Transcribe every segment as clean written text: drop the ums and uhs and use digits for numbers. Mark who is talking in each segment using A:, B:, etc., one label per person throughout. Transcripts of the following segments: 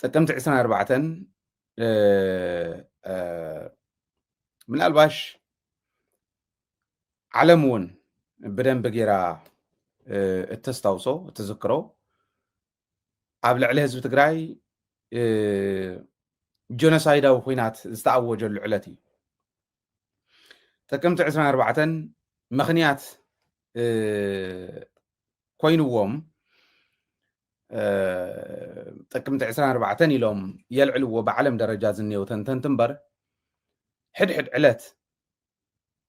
A: ጥቅምቲ 24 ምናልባሽ ዓለም እውን ብደንቢ ጌራ እተስታውሶ እትዝክሮ ኣብ ልዕሊ ህዝቢ ትግራይ ጆኖሳይዳዊ ኩናት ዝተኣወጀሉ ዕለት እዩ። ጥቅምቲ 24 ምኽንያት ኮይኑዎም ጥቅምቲ 24 ኢሎም የልዕልዎ ብዓለም ደረጃ ዝኔው ተንተንቲ እምበር ሕድሕድ ዕለት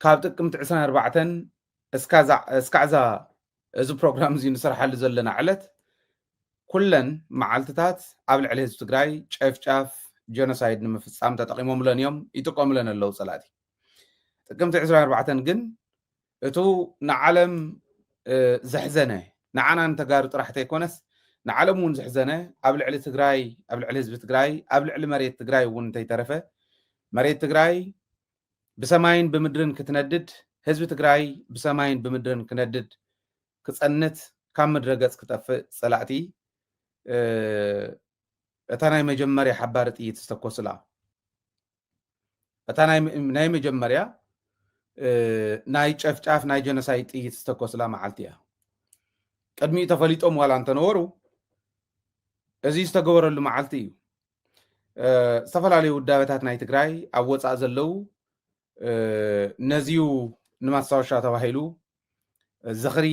A: ካብ ጥቅምቲ 24 እስካዕዛ እዚ ፕሮግራም እዚ ንስርሓሉ ዘለና ዕለት ኩለን መዓልትታት ኣብ ልዕሊ ህዝቢ ትግራይ ጨፍጫፍ ጆኖሳይድ ንምፍፃም ተጠቂሞምለን እዮም ይጥቀሙለን ኣለዉ ፀላእቲ። ጥቅምቲ 24 ግን እቱ ንዓለም ዘሕዘነ ንዓና ንተጋሩ ጥራሕ እንተይኮነስ ንዓለም እውን ዘሕዘነ ኣብ ልዕሊ ትግራይ ኣብ ልዕሊ ህዝቢ ትግራይ ኣብ ልዕሊ መሬት ትግራይ እውን እንተይተረፈ መሬት ትግራይ ብሰማይን ብምድርን ክትነድድ ህዝቢ ትግራይ ብሰማይን ብምድርን ክነድድ ክፀንት ካብ ምድረ ገፅ ክጠፍእ ፀላእቲ እታ ናይ መጀመርያ ሓባሪ ጥይት ዝተኮስላ እታ ናይ መጀመርያ ናይ ጨፍጫፍ ናይ ጀኖሳይድ ጥይት ዝተኮስላ መዓልቲ እያ። ቅድሚኡ ተፈሊጦም ዋላ እንተነበሩ እዚ ዝተገበረሉ መዓልቲ እዩ። ዝተፈላለዩ ውዳበታት ናይ ትግራይ ኣብ ወፃእ ዘለው ነዚዩ ንማስታወሻ ተባሂሉ ዝኽሪ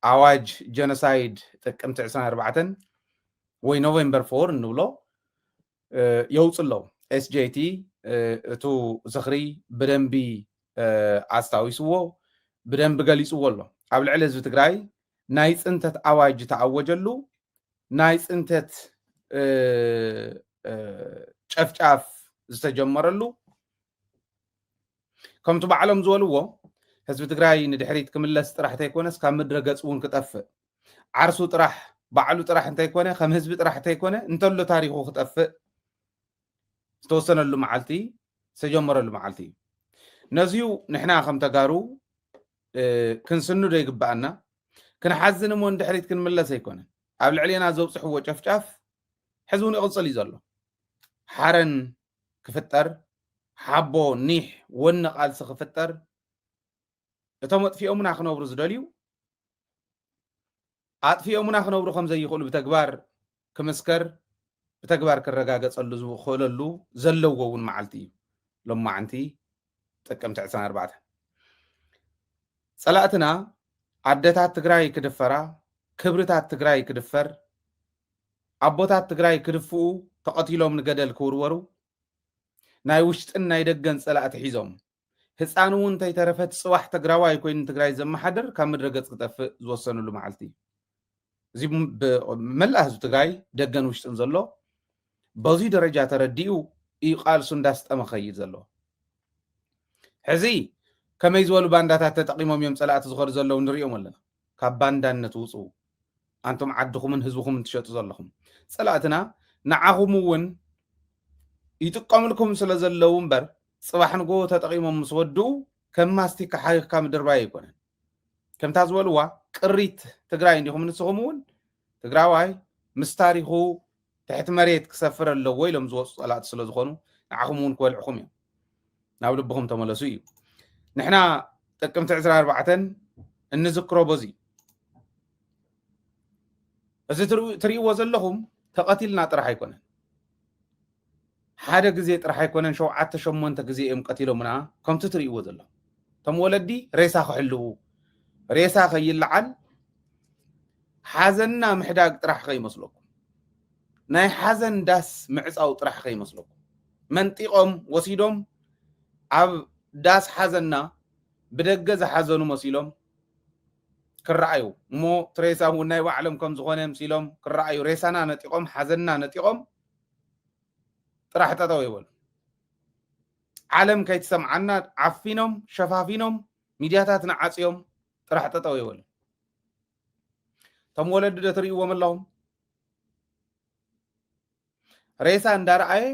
A: ኣዋጅ ጀኖሳይድ ጥቅምቲ 24 ወይ ኖቨምበር 4 እንብሎ የውፅለው ኤስጄቲ እቱ ዝኽሪ ብደንቢ ኣስታዊስዎ ብደንቢ ገሊፅዎ ኣሎ። ኣብ ልዕሊ ህዝቢ ትግራይ ናይ ፅንተት ኣዋጅ ተኣወጀሉ ናይ ፅንተት ጨፍጫፍ ዝተጀመረሉ ከምቲ ባዕሎም ዝበልዎ ህዝቢ ትግራይ ንድሕሪት ክምለስ ጥራሕ እንተይኮነስ ካብ ምድረ ገፅ እውን ክጠፍእ ዓርሱ ጥራሕ ባዕሉ ጥራሕ እንተይኮነ ከም ህዝቢ ጥራሕ እንተይኮነ እንተሎ ታሪኹ ክጠፍእ ዝተወሰነሉ መዓልቲ ዝተጀመረሉ መዓልቲ እዩ። ነዚዩ ንሕና ከም ተጋሩ ክንስንዶ ይግባአና ክንሓዝን እሞ ንድሕሪት ክንምለስ ኣይኮነን። ኣብ ልዕሊና ዘውፅሕዎ ጨፍጫፍ ሕዚ እውን ይቕፅል እዩ ዘሎ። ሓረን ክፍጠር ሓቦ ኒሕ ወነ ቃልሲ ክፍጠር እቶም ኣጥፊኦሙና ክነብሩ ዝደልዩ ኣጥፊኦሙና ክነብሩ ከም ዘይኽእሉ ብተግባር ክምስከር ብተግባር ክረጋገፀሉ ዝኽእለሉ ዘለዎ እውን መዓልቲ እዩ ሎማዓንቲ ጥቅምቲ 24 ፀላእትና ኣደታት ትግራይ ክድፈራ ክብርታት ትግራይ ክድፈር ኣቦታት ትግራይ ክድፍኡ ተቐቲሎም ንገደል ክውርወሩ ናይ ውሽጥን ናይ ደገን ፀላእቲ ሒዞም ህፃን እውን እንተይተረፈት ፅዋሕ ትግራዋይ ኮይኑ ትግራይ ዘመሓድር ካብ ምድረ ገፅ ክጠፍእ ዝወሰንሉ መዓልቲ እዩ። እዚ መላእ ህዝቢ ትግራይ ደገን ውሽጥን ዘሎ በዚ ደረጃ ተረዲኡ እዩ ቃልሱ እንዳስጠመ ኸይድ ዘሎ። ሕዚ ከመይ ዝበሉ ባንዳታት ተጠቂሞም እዮም ፀላእቲ ዝኸዱ ዘለው ንሪኦም ኣለና። ካብ ባንዳነት ውፁ ኣንቶም ዓድኹምን ህዝብኹምን ትሸጡ ዘለኹም ፀላእትና ንዓኹም እውን ይጥቀምልኩም ስለ ዘለው እምበር ፅባሕ ንጎ ተጠቂሞም ምስ ወድኡ ከም ማስቲካ ሓይኽካ ምድርባ ኣይኮነን። ከምታ ዝበልዋ ቅሪት ትግራይ እንዲኹም ንስኹም እውን ትግራዋይ ምስ ታሪኹ ትሕቲ መሬት ክሰፍር ኣለዎ ኢሎም ዝወፁ ፀላእቲ ስለ ዝኾኑ ንዓኹም እውን ክበልዕኹም እዮም። ናብ ልብኹም ተመለሱ እዩ። ንሕና ጥቅምቲ 24 እንዝክሮ በዚ እዚ ትርእይዎ ዘለኹም ተቐቲልና ጥራሕ ኣይኮነን። ሓደ ግዜ ጥራሕ ኣይኮነን 7-8 ግዜ እዮም ቀቲሎምና ከምቲ ትርእይዎ ዘለኹም። እቶም ወለዲ ሬሳ ክሕልው ሬሳ ከይለዓል ሓዘንና ምሕዳግ ጥራሕ ከይመስለኩም ናይ ሓዘን ዳስ ምዕፃው ጥራሕ ከይመስለኩም መንጢቆም ወሲዶም ኣብ ዳስ ሓዘንና ብደገ ዝሓዘኑ መሲሎም ክረኣዩ እሞ ትሬሳ እውን ናይ ባዕሎም ከም ዝኾነ መሲሎም ክረኣዩ ሬሳና ነጢቆም ሓዘንና ነጢቆም ጥራሕ ጠጠው ይበሉ። ዓለም ከይትሰምዓና ዓፊኖም ሸፋፊኖም ሚድያታት ንዓፅዮም ጥራሕ ጠጠው ይበሉ። እቶም ወለዲ ዶ ትርእይዎም ኣለኹም ሬሳ እንዳረኣየ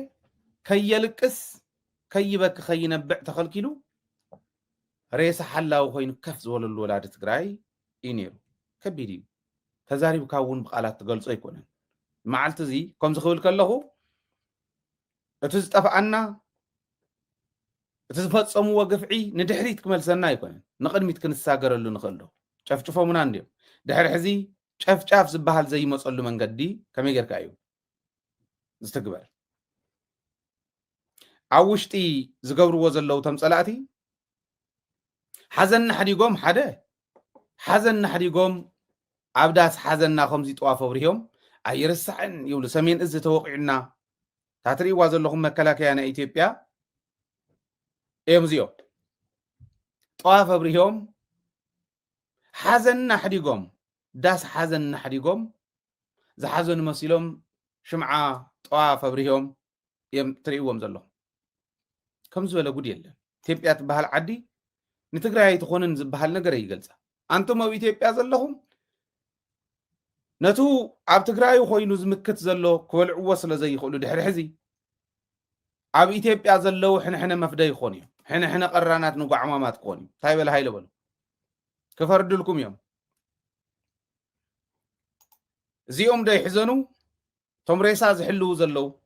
A: ከየልቅስ ከይበክ ከይነብዕ ተኸልኪሉ ሬሳ ሓላዊ ኮይኑ ከፍ ዝበለሉ ወላዲ ትግራይ እዩ ነይሩ። ከቢድ እዩ ተዛሪብካ እውን ብቃላት ትገልጾ ኣይኮነን። معلت زي كم زخول كله تزطفعنا تزفصمو وقفعي ندحريت كمل سنا يكون نقدميت كنساغرلو نخلو ጨፍጭፎ ምና እንዴ ድሕሪ ሕዚ ጨፍጫፍ ዝበሃል ዘይመፀሉ መንገዲ ከመይ ጌርካ እዩ ዝትግበር ኣብ ውሽጢ ዝገብርዎ ዘለው ተምፀላእቲ ሓዘና ሓዲጎም ሓደ ሓዘና ሓዲጎም ኣብ ዳስ ሓዘና ከምዚ ጠዋፍ ኣብርሂዮም ኣይርስዕን ይብሉ ሰሜን እዚ ተወቂዑና ታትሪእዋ ዘለኹም መከላከያ ናይ ኢትዮጵያ እዮም እዚኦም ጠዋፍ ኣብርሂዮም حزن حديقوم داس حزن حديقوم زحزن مسيلهم شمعة طواف بريهم يم تريوم زلهم كم زولا قد يلا تيبيات بحال عدي نتقرأي تخونن بحال نقرأي قلسا أنتم أو تيبيات زلهم نتو عب تقرأي خوينو زمكت زلو كوال عوصل زي يقولوا دحر حزي عب تيبيات زلو حنا مفداي خوني حنا قرانات نقع عمامات خوني طيب الهاي لبلو كفرد لكم يوم زيوم دا يحزنوا توم ريسا زحلو زلو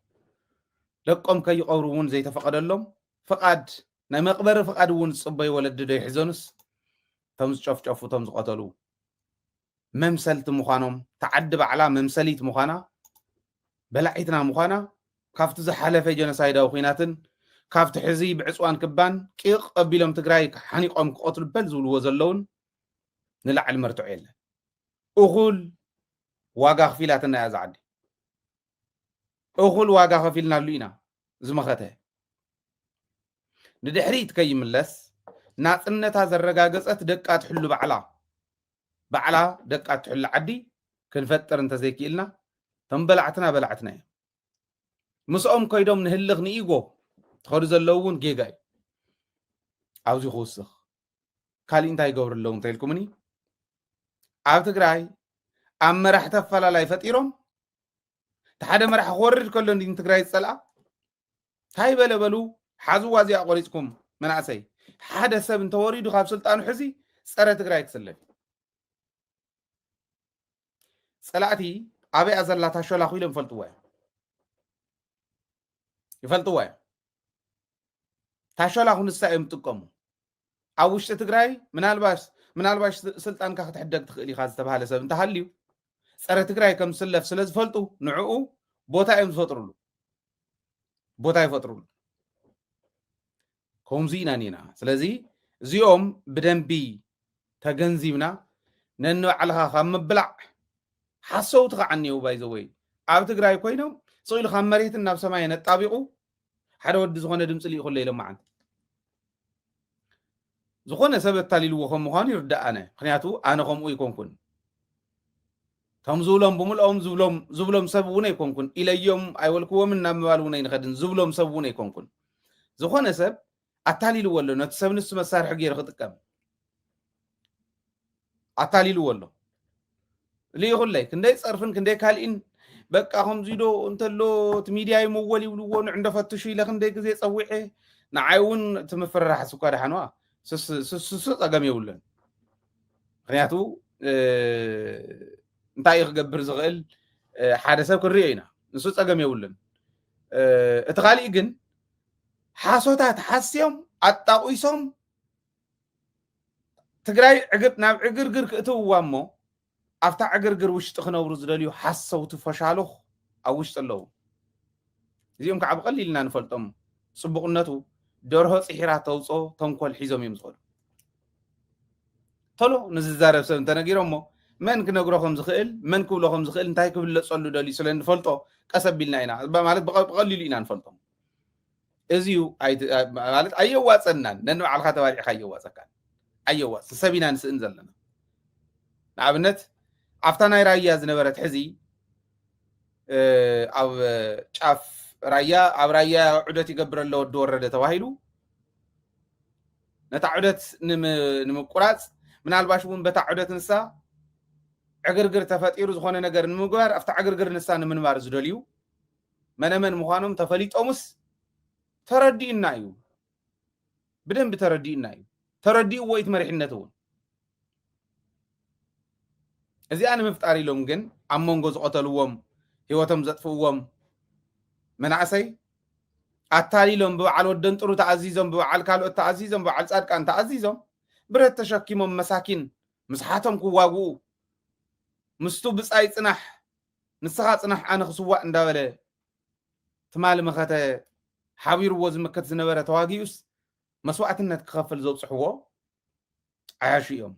A: لقم كي يقورون زي تفقد اللهم فقد ناي مقبر فقد ون صبي ولد دا يحزنس توم شوف توم قتلو ممسلت مخانم تعدب على ممسليت مخانا بلعيتنا مخانا كافت زحلف جنسايد او خيناتن كافت حزي بعصوان كبان كيق قبيلهم تግራይ حنيقهم قتل بلزول وزلون نلعل مرتو عيلة أخول واقع خفيلاتنا يا زعدي أخول واقع خفيلنا لينا زمخته ندحريت كي ملس ناقنت هذا الرقاقصة دقات حلو بعلا دقات حلو عدي كنفتر انت زي كيلنا بلعتنا مسؤوم كيدوم نهلغ نيقو تخرج اللون جيجاي عاوزي خوسخ كالي انت يقور اللون تايلكمني ኣብ ትግራይ ኣብ መራሕ ተፈላላይ ፈጢሮም ተሓደ መራሕ ወርድ ከሎ እንዲን ትግራይ ፀልአ ታይ በለበሉ ሓዝዋ እዚኣ ቆሪፅኩም መናእሰይ ሓደ ሰብ እንተወሪዱ ካብ ስልጣኑ ሕዚ ፀረ ትግራይ ክስለፍ ፀላእቲ ኣበይ ኣዘላ ታሸላኹ ኢሎም ይፈልጥዋ ታሸላኹ ንሳ እዮም ጥቀሙ ኣብ ውሽጢ ትግራይ ምናልባሽ ስልጣን ካ ክትሕደግ ትኽእል ኢኻ ዝተባሃለ ሰብ እንተሃልዩ ፀረ ትግራይ ከም ዝስለፍ ስለ ዝፈልጡ ንዕኡ ቦታ እዮም ዝፈጥሩሉ ከምዚ ኢና ኒና ስለዚ እዚኦም ብደንቢ ተገንዚብና ነንባዕልኻ ካብ ምብላዕ ሓሰውቲ ከዓ እኒአው ባይዘወይ ኣብ ትግራይ ኮይኖም ስኢሉ ካብ መሬትን ናብ ሰማይ ነጣቢቑ ሓደ ወዲ ዝኾነ ድምፂ ልኢኹለ ኢሎማዓንቲ ዝኾነ ሰብ እታሊልዎ ከም ምዃኑ ይርዳእነ ምክንያቱ ኣነ ከምኡ ይኮንኩን ከም ዝብሎም ብምልኦም ዝብሎም ሰብ እውን ኣይኮንኩን ኢለዮም ኣይወልክዎም ናብ ምባል እውን ኣይንኸድን ዝብሎም ሰብ እውን ኣይኮንኩን ዝኾነ ሰብ ኣታሊልዎ ኣሎ ነቲ ሰብ ንሱ መሳርሒ ገይሩ ክጥቀም ኣታሊልዎ ኣሎ ልይኹለይ ክንደይ ፀርፍን ክንደይ ካልኢን በቃ ከምዚ ዶ እንተሎ እቲ ሚድያ ይመወል ይብልዎ ንዕንደፈትሹ ኢለ ክንደይ ግዜ ፀዊዐ ንዓይ እውን እቲ ምፍርራሕ ስኳ ድሓንዋ ስሱ ፀገም የብለን ምክንያቱ እንታይ ክገብር ዝኽእል ሓደ ሰብ ክሪኦ ኢና ንሱ ፀገም የብለን እቲ ካልእ ግን ሓሶታት ሓስዮም ኣጣቂሶም ትግራይ ናብ ዕግርግር ክእትውዋ እሞ ኣብታ ዕግርግር ውሽጢ ክነብሩ ዝደልዩ ሓሰውቲ ፈሻሉኽ ኣብ ውሽጢ ኣለዉ እዚኦም ከዓ ብቐሊልና ንፈልጦም ፅቡቕነቱ ደርሆ ፅሒራ ተውፅኦ ተንኮል ሒዞም እዮም ዝኸዱ ተሎ ንዝዛረብ ሰብ እንተነጊሮም እሞ መን ክነግሮ ከም ዝኽእል መን ክብሎ ከም ዝኽእል እንታይ ክብለፀሉ ደልዩ ስለ ንፈልጦ ቀሰቢልና ኢና ማለት ብቐሊሉ ኢና ንፈልጦም እዚዩ ማለት ኣየዋፀናን ነንባዕልካ ተባሪዕካ ኣየዋፀካን ኣየዋፅ ሰብ ኢና ንስእን ዘለና ንኣብነት ኣብታ ናይ ራያ ዝነበረት ሕዚ ኣብ ጫፍ ራያ ኣብ ራያ ዑደት ይገብር ኣሎ ወዲ ወረደ ተባሂሉ ነታ ዑደት ንምቁራፅ ምናልባሽ እውን በታ ዑደት ንሳ ዕግርግር ተፈጢሩ ዝኾነ ነገር ንምግባር ኣብታ ዕግርግር ንሳ ንምንባር ዝደልዩ መነመን ምዃኖም ተፈሊጦምስ ተረዲእና እዩ ብደንቢ ተረዲእና እዩ ተረዲእዎ እቲ መሪሕነት እውን እዚኣ ንምፍጣር ኢሎም ግን ኣብ መንጎ ዝቐተልዎም ህይወቶም ዘጥፍዎም መናእሰይ ኣታሊሎም ብበዓል ወደን ጥሩ ተኣዚዞም ብበዓል ካልኦት ተኣዚዞም ብበዓል ጻድቃን ተኣዚዞም ብረት ተሸኪሞም መሳኪን ምስሓቶም ክዋግኡ ምስቱ ብጻይ ጽናሕ ንስኻ ጽናሕ ኣነ ክስዋዕ እንዳበለ ትማል መኸተ ሓቢርዎ ዝምከት ዝነበረ ተዋጊኡስ መስዋዕትነት ክኸፍል ዘብጽሕዎ ዓያሹ እዮም።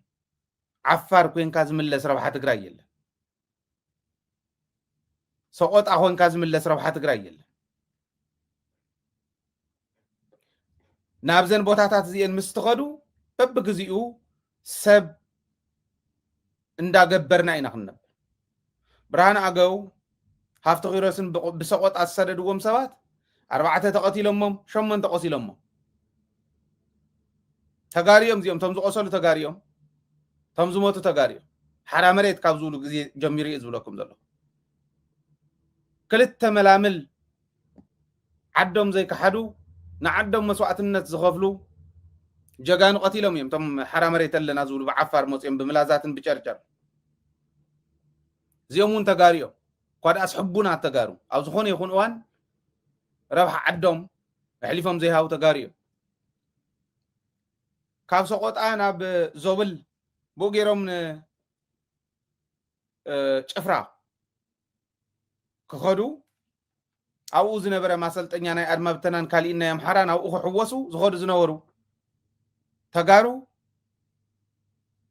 A: ዓፋር ኮንካ ዝምለስ ረብሓ ትግራይ የለን። ሰቆጣ ኮንካ ዝምለስ ረብሓ ትግራይ የለን። ናብዘን ቦታታት እዚአን ምስ ትኸዱ በብግዚኡ ሰብ እንዳገበርና ኢና ክንነብር። ብርሃነ ኣገው ሃፍቲ ኺሮስን ብሰቆጣ ዝሰደድዎም ሰባት 4 ተቐቲሎሞም 8 ቆሲሎሞም ተጋሪዮም እዚኦም ቶም ዝቆሰሉ ተጋሪዮም ቶም ዝሞቱ ተጋሪዮም ሓራ መሬት ካብ ዝብሉ ግዜ ጀሚሩ እዩ ዝብለኩም ዘሎ ክልተ መላምል ዓዶም ዘይከሓዱ ንዓዶም መስዋዕትነት ዝኸፍሉ ጀጋኑ ቀቲሎም እዮም ቶም ሓራ መሬት ኣለና ዝብሉ ብዓፋር መፅኦም ብምላዛትን ብጨርጨር እዚኦም እውን ተጋሪዮም ኳድኣስ ሕቡናት ተጋሩ ኣብ ዝኾነ ይኹን እዋን ረብሓ ዓዶም ኣሕሊፎም ዘይሃቡ ተጋሪዮም ካብ ሰቆጣ ናብ ዞብል ብኡ ገይሮም ጭፍራ ክኸዱ ኣብኡ ዝነበረ ማሰልጠኛ ናይ ኣድማ ብተናን ካሊእ ናይ ኣምሓራ ናብኡ ክሕወሱ ዝኸዱ ዝነበሩ ተጋሩ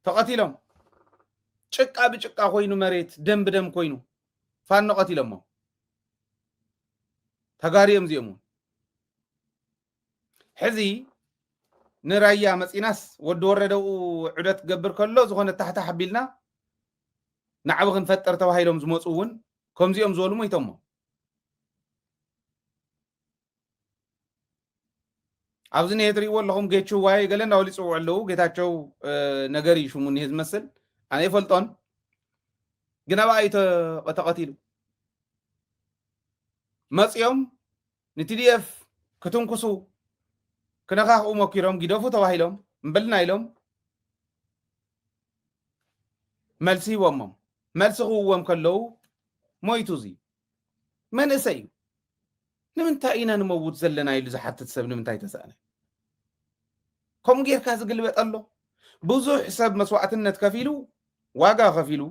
A: ተቐቲሎም ጭቃ ብጭቃ ኮይኑ መሬት ደም ብደም ኮይኑ ፋኖ ቀቲሎሞ ተጋሪዮም እዚኦም ሕዚ ንራያ መፂናስ ወዲ ወረደው ዑደት ገብር ከሎ ዝኾነ ታሕታ ሓቢልና ንዓብ ክንፈጠር ተባሂሎም ዝመፁ እውን ከምዚኦም ዝበሉ ሞይቶሞ ኣብዚ ኔ ትሪእዎ ኣለኹም ጌቹ ዋይ ገለ እንዳበሉ ይፅውዑ ኣለዉ ጌታቸው ነገር እዩ ሽሙ እኒሄ ዝመስል ኣነ ይፈልጦን ግን ኣብኣ ተቐቲሉ መፂኦም ንቲዲኤፍ ክትንኩሱ ክነኻኽኡ ሞኪሮም ጊደፉ ተባሂሎም እምበልና ኢሎም መልሲ ሂቦሞም መልሲ ክህብዎም ከለዉ ሞይቱ እዚ መንእሰይ እዩ ንምንታይ ኢና ንመውት ዘለና ኢሉ ዝሓትት ሰብ ንምንታይ ተሰኣነ ከምኡ ጌርካ ዝግልበጥ ኣሎ ብዙሕ ሰብ መስዋዕትነት ከፊሉ ዋጋ ከፊሉ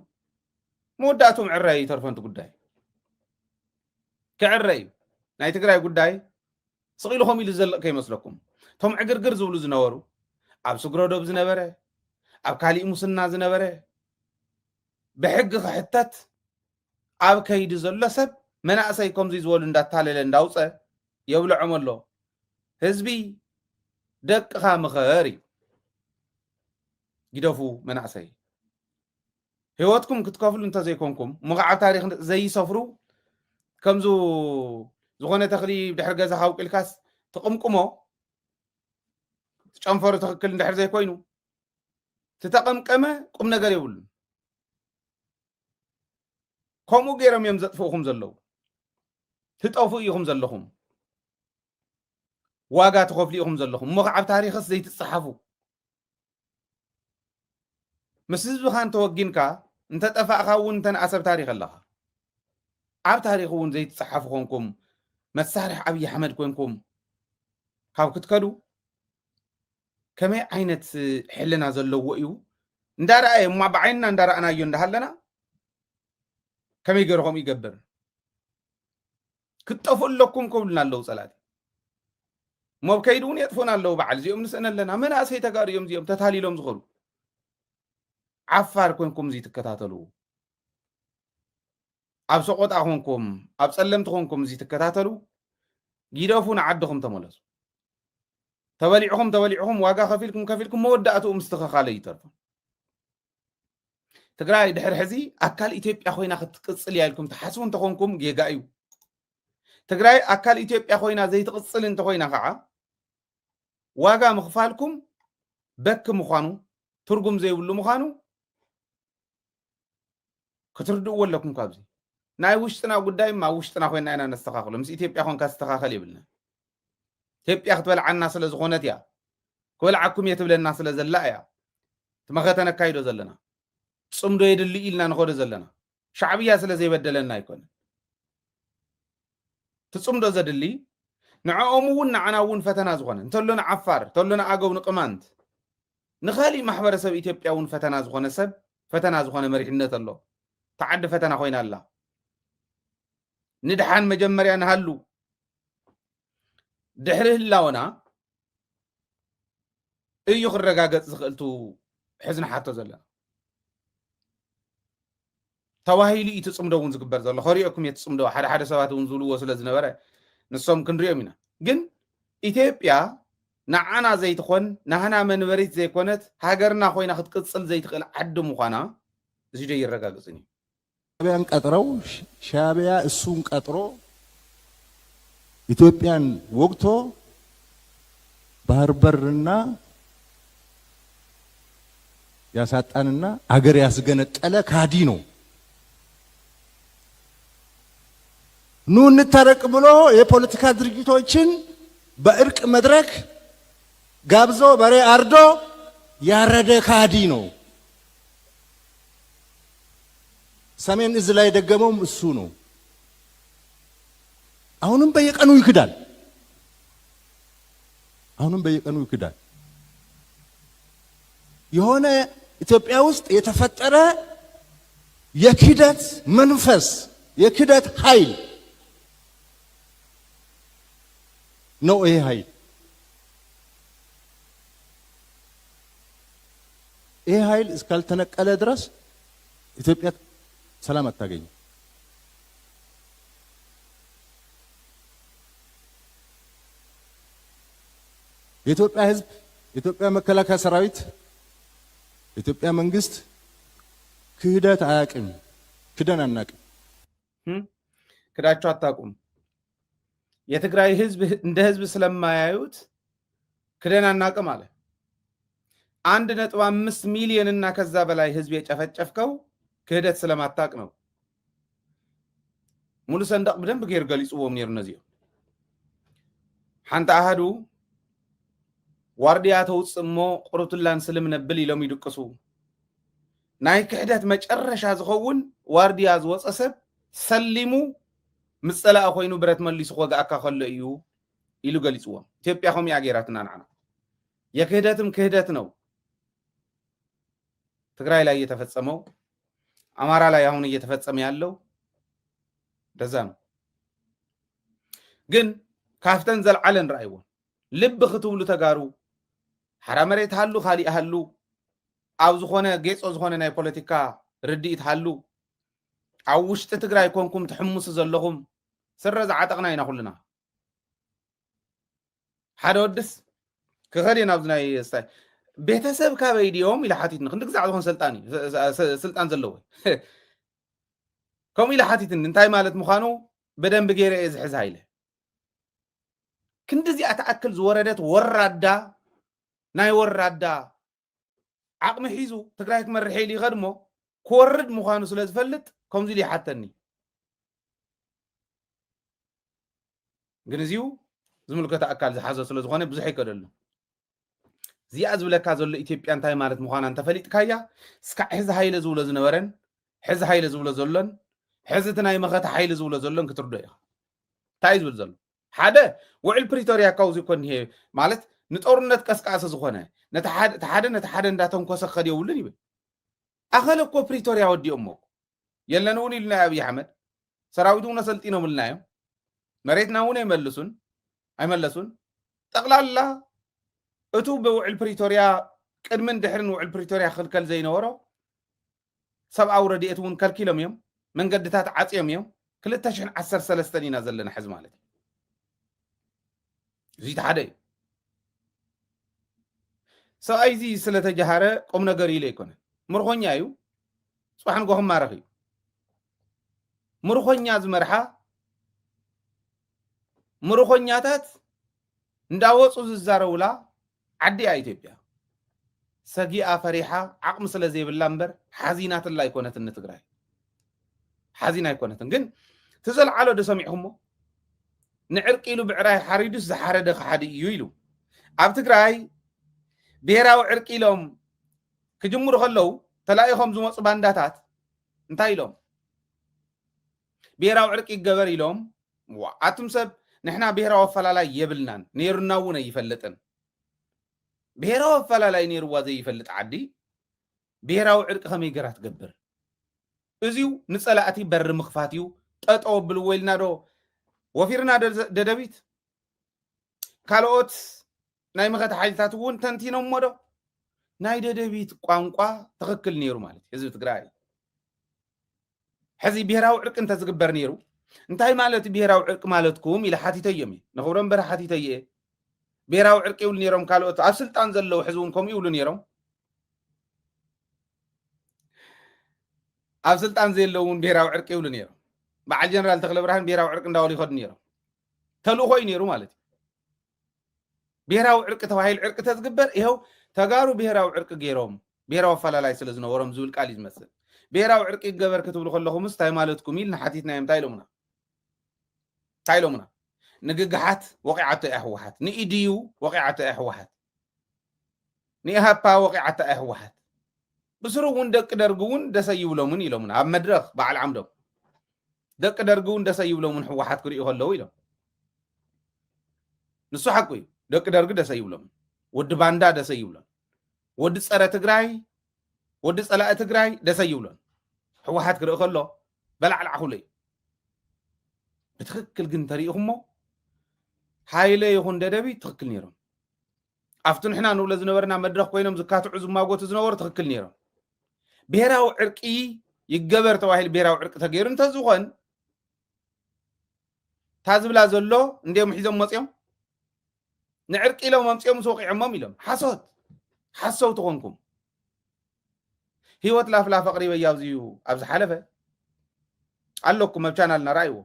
A: መወዳእቱ ምዕራይ ይተርፈንቲ ጉዳይ ክዕረ እዩ ናይ ትግራይ ጉዳይ ስቂልኩም ኢሉ ዘለቕ ከይመስለኩም ቶም ዕግርግር ዝብሉ ዝነበሩ ኣብ ስግሮዶብ ዝነበረ ኣብ ካሊእ ሙስና ዝነበረ ብሕጊ ክሕተት ኣብ ከይዲ ዘሎ ሰብ መናእሰይ ከምዚ ዝበሉ እንዳታለለ እንዳውፀ የብልዖም ኣሎ ህዝቢ ደቅኻ ምኸር እዩ ጊደፉ መናእሰይ ህይወትኩም ክትከፍሉ እንተዘይኮንኩም ምኽዓብ ታሪክ ዘይሰፍሩ ከምዙ ዝኾነ ተኽሊ ብድሕሪ ገዛ ካውቂልካስ ትቕምቁሞ ጨንፈሩ ትኽክል እንድሕር ዘይኮይኑ ትተቐምቀመ ቁም ነገር የብሉን ከምኡ ገይሮም እዮም ዘጥፍኡኹም ዘለዉ ትጠፍኡ ኢኹም ዘለኹም ዋጋ ትኸፍሉ ኢኹም ዘለኹም እሞ ኣብ ታሪክስ ዘይትፀሓፉ ምስ ህዝብኻ እንተወጊንካ እንተጠፋእኻ እውን እንተንኣሰብ ታሪክ ኣለኻ ኣብ ታሪክ እውን ዘይትፀሓፉ ኮንኩም መሳርሒ ኣብዪ ኣሕመድ ኮንኩም ካብ ክትከዱ ከመይ ዓይነት ሕልና ዘለዎ እዩ እንዳረኣየ እማ ብዓይንና እንዳረኣናዮ እንዳሃለና ከመይ ገይርኩም ይገብር ክትጠፍኡ ኣለኩም ከብሉና ኣለዉ ፀላት ሞብ ከይዱ እውን የጥፉና ኣለዉ በዓል እዚኦም ንስእነ ኣለና መናእሰይ ተጋሩ እዮም እዚኦም ተታሊሎም ዝኸዱ ዓፋር ኮንኩም እዚ ትከታተሉ ኣብ ሰቆጣ ኮንኩም ኣብ ፀለምቲ ኮንኩም እዚ ትከታተሉ ጊደፉ ንዓድኹም ተመለሱ ተበሊዕኹም ዋጋ ከፊልኩም መወዳእትኡ ምስትኸኻለ ይተርፉ ትግራይ ድሕሪ ሕዚ ኣካል ኢትዮጵያ ኮይና ክትቅፅል እያ ኢልኩም ትሓስቡ እንተኾንኩም ጌጋ እዩ ትግራይ ኣካል ኢትዮጵያ ኮይና ዘይትቅፅል እንተኮይና ከዓ ዋጋ ምኽፋልኩም በክ ምዃኑ ትርጉም ዘይብሉ ምዃኑ ክትርድእዎ ኣለኩም ካብዚ ናይ ውሽጥና ጉዳይ ማ ውሽጥና ኮይና ኢና ነስተኻኽሎ ምስ ኢትዮጵያ ኮንካ ዝተኻኸል የብልና ኢትዮጵያ ክትበልዓና ስለ ዝኾነት እያ ክበልዓኩም እየ ትብለና ስለ ዘላ እያ ትመኸተ ነካይዶ ዘለና ፅምዶ የድሊ ኢልና ንኸዶ ዘለና ሻዕብያ ስለ ዘይበደለና ኣይኮነን تصمدو زدلي نعومون نعناون فتنا زغون انتلون عفار تلون اقو نقمانت نخالي محبر سب إثيوبياون فتنا زغون سب فتنا زغون مريحنة الله تعد فتنا خوينا الله ندحان مجمريا نهلو دحره اللونا ايو خرقاقت زغلتو حزن حتى زلا تواهيلي يتصمدون زقبر زلا خريئكم يتصمدوا حدا سوات ونزولوا وصل زنبرة نصوم كنريو منا جن إثيوبيا نعنا زي تخون نهنا من بريت زي كونت هاجرنا خوينا خد قصل زي تخل عد مخانا زي جاي الرجال زني
B: شابيان قطرو شابيا السون قطرو ኢትዮጵያን ወግቶ ባህር በርና ያሳጣንና አገር ያስገነጠለ ካዲ ነው። ኑ እንታረቅ ብሎ የፖለቲካ ድርጅቶችን በእርቅ መድረክ ጋብዞ በሬ አርዶ ያረደ ካዲ ነው። ሰሜን እዝ ላይ ደገመው እሱ ነው። አሁንም በየቀኑ ይክዳል። የሆነ ኢትዮጵያ ውስጥ የተፈጠረ የክደት መንፈስ የክደት ኃይል ነው። ይሄ ኃይል እስካልተነቀለ ድረስ ኢትዮጵያ ሰላም አታገኝም። የኢትዮጵያ ሕዝብ፣ የኢትዮጵያ መከላከያ ሰራዊት፣ የኢትዮጵያ መንግስት ክህደት አያውቅም። ክደን አናውቅም።
A: ክዳቸው አታውቁም። የትግራይ ሕዝብ እንደ ሕዝብ ስለማያዩት ክደን አናውቅም አለ። 1.5 ሚሊዮን እና ከዛ በላይ ሕዝብ የጨፈጨፍከው ክህደት ስለማታውቅ ነው። ሙሉ ሰንደቅ በደንብ ገይር ገልጽዎም ነይሩ ነዚዮ ሓንታ አሃዱ ዋርዲያ ተውጽሞ ቁርቱላን ስልም ነብል ኢሎም ይድቅሱ ናይ ክህደት መጨረሻ ዝኸውን ዋርዲያ ዝወፀሰብ ሰሊሙ ምጸላእ ኮይኑ ብረት መሊሱ ወጋኣካ ከሎ እዩ ኢሉ ገሊጽዎም። ኢትዮጵያ ኸምያ ገይራትና ንዓና የክህደትም ክህደት ነው። ትግራይ ላይ እየተፈጸመው አማራ ላይ አሁን እየተፈጸመ ያለው ደዛ ነው። ግን ካፍተን ዘልዓለን ራእይዎን ልብ ክትብሉ ተጋሩ ሓራ መሬት ሃሉ ካሊእ ሃሉ ኣብ ዝኾነ ጌጾ ዝኾነ ናይ ፖለቲካ ርድኢት ሃሉ ኣብ ውሽጢ ትግራይ ኮንኩም ትሕምሱ ዘለኹም ስረ ዝዓጠቕና ኢና ኩልና። ሓደ ወድስ ክኸድ ናብ ናይ ስታይ ቤተሰብ ካበይ ድዮም ኢላ ሓቲትኒ ክንዲ ግዛዕ ዝኾን ስልጣን ዘለዎ ከምኡ ኢላ ሓቲትኒ እንታይ ማለት ምዃኑ በደንብ ገይረ እየ ዝሕዝ ሃይለ ክንዲ እዚኣ ተኣክል ዝወረደት ወራዳ ናይ ወራዳ ዓቕሚ ሒዙ ትግራይ ክመርሕ ኢሉ ይኸድሞ ክወርድ ምዃኑ ስለ ዝፈልጥ ከምዚ ኢሉ ይሓተኒ። ግን እዚኡ ዝምልከተ ኣካል ዝሓዘ ስለ ዝኾነ ብዙሕ ይከደሉ። እዚኣ ዝብለካ ዘሎ ኢትዮጵያ እንታይ ማለት ምዃና እንተፈሊጥካያ እስካዕ ሕዚ ሃይለ ዝብሎ ዝነበረን ሕዚ ሃይለ ዝብሎ ዘሎን ሕዚ እቲ ናይ መኸታ ሃይለ ዝብሎ ዘሎን ክትርዶ ኢኻ። እንታይ ዝብል ዘሎ ሓደ ውዕል ፕሪቶሪያ ካውዚ ኮን ይሄ ማለት ንጦርነት ቀስቃሰ ዝኾነ ነቲ ሓደ እንዳተንኮሰ ክኸድ የብሉን ይብል። ኣኸለ እኮ ፕሪቶሪያ ወዲኦሞ የለን እውን ኢሉና ኣብይ ኣሕመድ ሰራዊቱ እውን ኣሰልጢኖም ኢልናዮ መሬትና እውን ኣይመለሱን ጠቕላላ እቱ ብውዕል ፕሪቶሪያ ቅድምን ድሕርን ውዕል ፕሪቶሪያ ክልከል ዘይነበሮ ሰብኣዊ ረድኤት እውን ከልኪሎም እዮም። መንገድታት ዓፅዮም እዮም። 2013 ኢና ዘለና ሕዚ ማለት እዩ። እዚ ሓደ እዩ። ሰብኣይ እዚ ስለተጃሃረ ቁም ነገር ኢለ ይኮነ ምርኮኛ እዩ። ፅባሕን ጎኹም ማረኽ እዩ። ምርኮኛ ዝመርሓ ምርኮኛታት እንዳወፁ ዝዛረውላ ዓዲ እያ ኢትዮጵያ። ሰጊኣ ፈሪሓ ዓቕሚ ስለ ዘይብላ እምበር ሓዚናትላ ኣይኮነትን። ንትግራይ ሓዚና ኣይኮነትን። ግን ትዘለዓሎ ዶ ሰሚዕኹሞ ንዕርቂ ኢሉ ብዕራይ ሓሪዱስ ዝሓረደ ክሓዲ እዩ ኢሉ ኣብ ትግራይ ብሄራዊ ዕርቂ ኢሎም ክጅምሩ ከለዉ ተላኢኾም ዝመፁ ባንዳታት እንታይ ኢሎም ብሄራዊ ዕርቂ ይገበር ኢሎም وعاتم سب نحنا بهراو فلالاي يبلنان نيرناونا يفلطن بهراو فلالاي نيروا زي يفلط عدي بهراو عرق خمي جرات قبر ازيو نصلاتي بر مخفاتيو ططو بالويلنا دو وفيرنا ددبيت ካልኦት ናይ መኸት ሓይልታት እውን ተንቲኖም ሞዶ ናይ ደደቢት ቋንቋ ትክክል ነይሩ ማለት ህዝቢ ትግራይ ሕዚ ብሄራዊ ዕርቅ እንተዝግበር ነይሩ እንታይ ማለት ብሄራዊ ዕርቅ ማለትኩም ኢለ ሓቲተዮም ንኽብሮም በረ ሓቲተየ ብሄራዊ ዕርቅ ይብሉ ነይሮም ካልኦት ኣብ ስልጣን ዘለዉ ሕዚ እውን ከምኡ ይብሉ ነይሮም ኣብ ስልጣን ዘለዉ እውን ብሄራዊ ዕርቅ ይብሉ ነይሮም በዓል ጀነራል ተክለ ብርሃን ብሄራዊ ዕርቅ እንዳበሉ ይኸዱ ነይሮም ተልእኮ እዩ ነይሩ ማለት ብሄራዊ ዕርቅ ተባሂሉ ዕርቅ ተዝግበር ይኸው ተጋሩ ብሄራዊ ዕርቅ ገይሮም ብሄራዊ ኣፈላላይ ስለ ዝነበሮም ዝብል ቃል እዩ ዝመስል ብሄራዊ ዕርቂ ይገበር ክትብሉ ከለኹምስ እንታይ ማለትኩም ኢልና ሓቲትናዮም እንታይ ኢሎሙና ንግግሓት ወቂዓቶ እያ ህወሓት ንኢድዩ ወቂዓቶ እያ ህወሓት ንኢሃፓ ወቂዓቶ እያ ህወሓት ብስሩ እውን ደቂ ደርጊ እውን ደሰይ ይብሎምን ኢሎሙና ኣብ መድረኽ በዓል ዓምዶም ደቂ ደርጊ እውን ደሰይ ይብሎምን ህወሓት ክሪኡ ከለዉ ኢሎም ንሱ ሓቂ እዩ ደቂ ደርጊ ደሰይ ይብሎም ወዲ ባንዳ ደሰይ ይብሎም ወዲ ፀረ ትግራይ ወዲ ፀላእ ትግራይ ደሰይ ይብሎም ህወሓት ክርኢ ከሎ በላዕላዕ ኩሉ እዩ ብትክክል ግን ተሪኢኹሞ ሃይለ ይኹን ደደቢት ትክክል ነይሮም ኣብቲ ንሕና ንብሎ ዝነበርና መድረኽ ኮይኖም ዝካትዑ ዝማጎቱ ዝነበሩ ትክክል ነይሮም ብሄራዊ ዕርቂ ይገበር ተባሂሉ ብሄራዊ ዕርቂ ተገይሩ እንተዝኾን ታዝብላ ዘሎ እንዲኦም ሒዞም መፅኦም ንዕርቂ ኢሎም መምፅኦም ስወቂዖሞም ኢሎም ሓሶት ትኾንኩም ህይወት ላፍላፍ ኣቕሪበ ኣብዚዩ ኣብዚ ሓለፈ ኣለኩም ኣብ ቻናልና ረኣይዎ